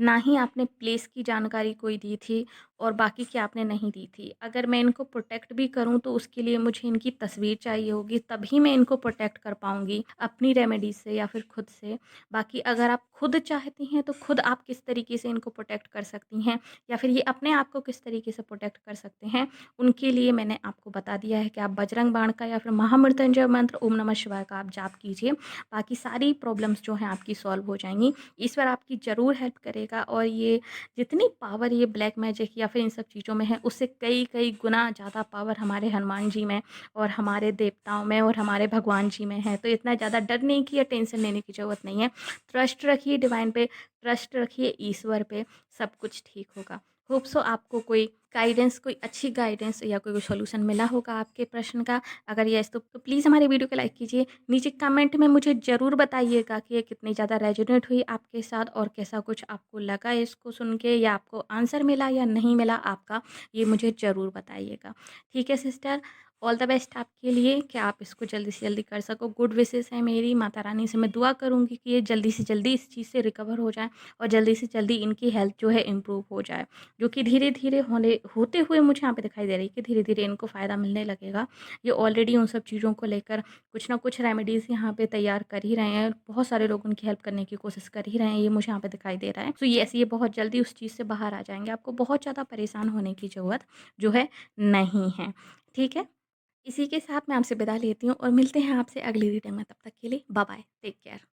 ना ही आपने प्लेस की जानकारी कोई दी थी, और बाकी की आपने नहीं दी थी। अगर मैं इनको प्रोटेक्ट भी करूँ तो उसके लिए मुझे इनकी तस्वीर चाहिए होगी, तभी मैं इनको प्रोटेक्ट कर पाऊँगी अपनी रेमेडी से या फिर खुद से। बाकी अगर आप खुद चाहती हैं तो खुद आप किस तरीके से इनको प्रोटेक्ट कर सकती हैं या फिर ये अपने आप को किस तरीके से प्रोटेक्ट कर सकते हैं, उनके लिए मैंने आपको बता दिया है कि आप बजरंग बाण का या फिर महामृत्युंजय मंत्र ओम नमः शिवाय का आप जाप कीजिए। बाकी सारी प्रॉब्लम्स जो हैं आपकी सॉल्व हो जाएँगी। ईश्वर आपकी ज़रूर हेल्प करेगा और ये जितनी पावर ये ब्लैक मैजिक या फिर इन सब चीज़ों में है, उससे कई-कई गुना ज़्यादा पावर हमारे हनुमान जी में और हमारे देवताओं में और हमारे भगवान जी में है। तो इतना ज़्यादा डरने की या टेंशन लेने की ज़रूरत नहीं है। ट्रस्ट रखिए डिवाइन पे, ट्रस्ट रखिए ईश्वर पे, सब कुछ ठीक होगा। होप सो आपको कोई गाइडेंस, कोई अच्छी गाइडेंस या कोई सॉल्यूशन मिला होगा आपके प्रश्न का। अगर येस तो प्लीज़ हमारे वीडियो को लाइक कीजिए। नीचे कमेंट में मुझे ज़रूर बताइएगा कि ये कितनी ज़्यादा रेजोनेट हुई आपके साथ और कैसा कुछ आपको लगा इसको सुन के या आपको आंसर मिला या नहीं मिला आपका, ये मुझे ज़रूर बताइएगा। ठीक है सिस्टर, ऑल द बेस्ट आपके लिए कि आप इसको जल्दी से जल्दी कर सको। गुड विशेज़ है मेरी, माता रानी से मैं दुआ करूँगी कि ये जल्दी से जल्दी इस चीज़ से रिकवर हो जाएँ और जल्दी से जल्दी इनकी हेल्थ जो है इम्प्रूव हो जाए। जो कि धीरे-धीरे होते हुए मुझे यहाँ पे दिखाई दे रही है कि धीरे-धीरे इनको फ़ायदा मिलने लगेगा। ये ऑलरेडी उन सब चीज़ों को लेकर कुछ ना कुछ रेमेडीज़ यहाँ पे तैयार कर ही रहे हैं। बहुत सारे लोग उनकी हेल्प करने की कोशिश कर ही रहे हैं, ये मुझे यहाँ पे दिखाई दे रहा है। सो येस, ये बहुत जल्दी उस चीज़ से बाहर आ जाएँगे। आपको बहुत ज़्यादा परेशान होने की ज़रूरत जो है नहीं है। ठीक है? इसी के साथ मैं आपसे विदा लेती हूँ और मिलते हैं आपसे अगली रीडिंग में। तब तक के लिए बाय बाय, टेक केयर।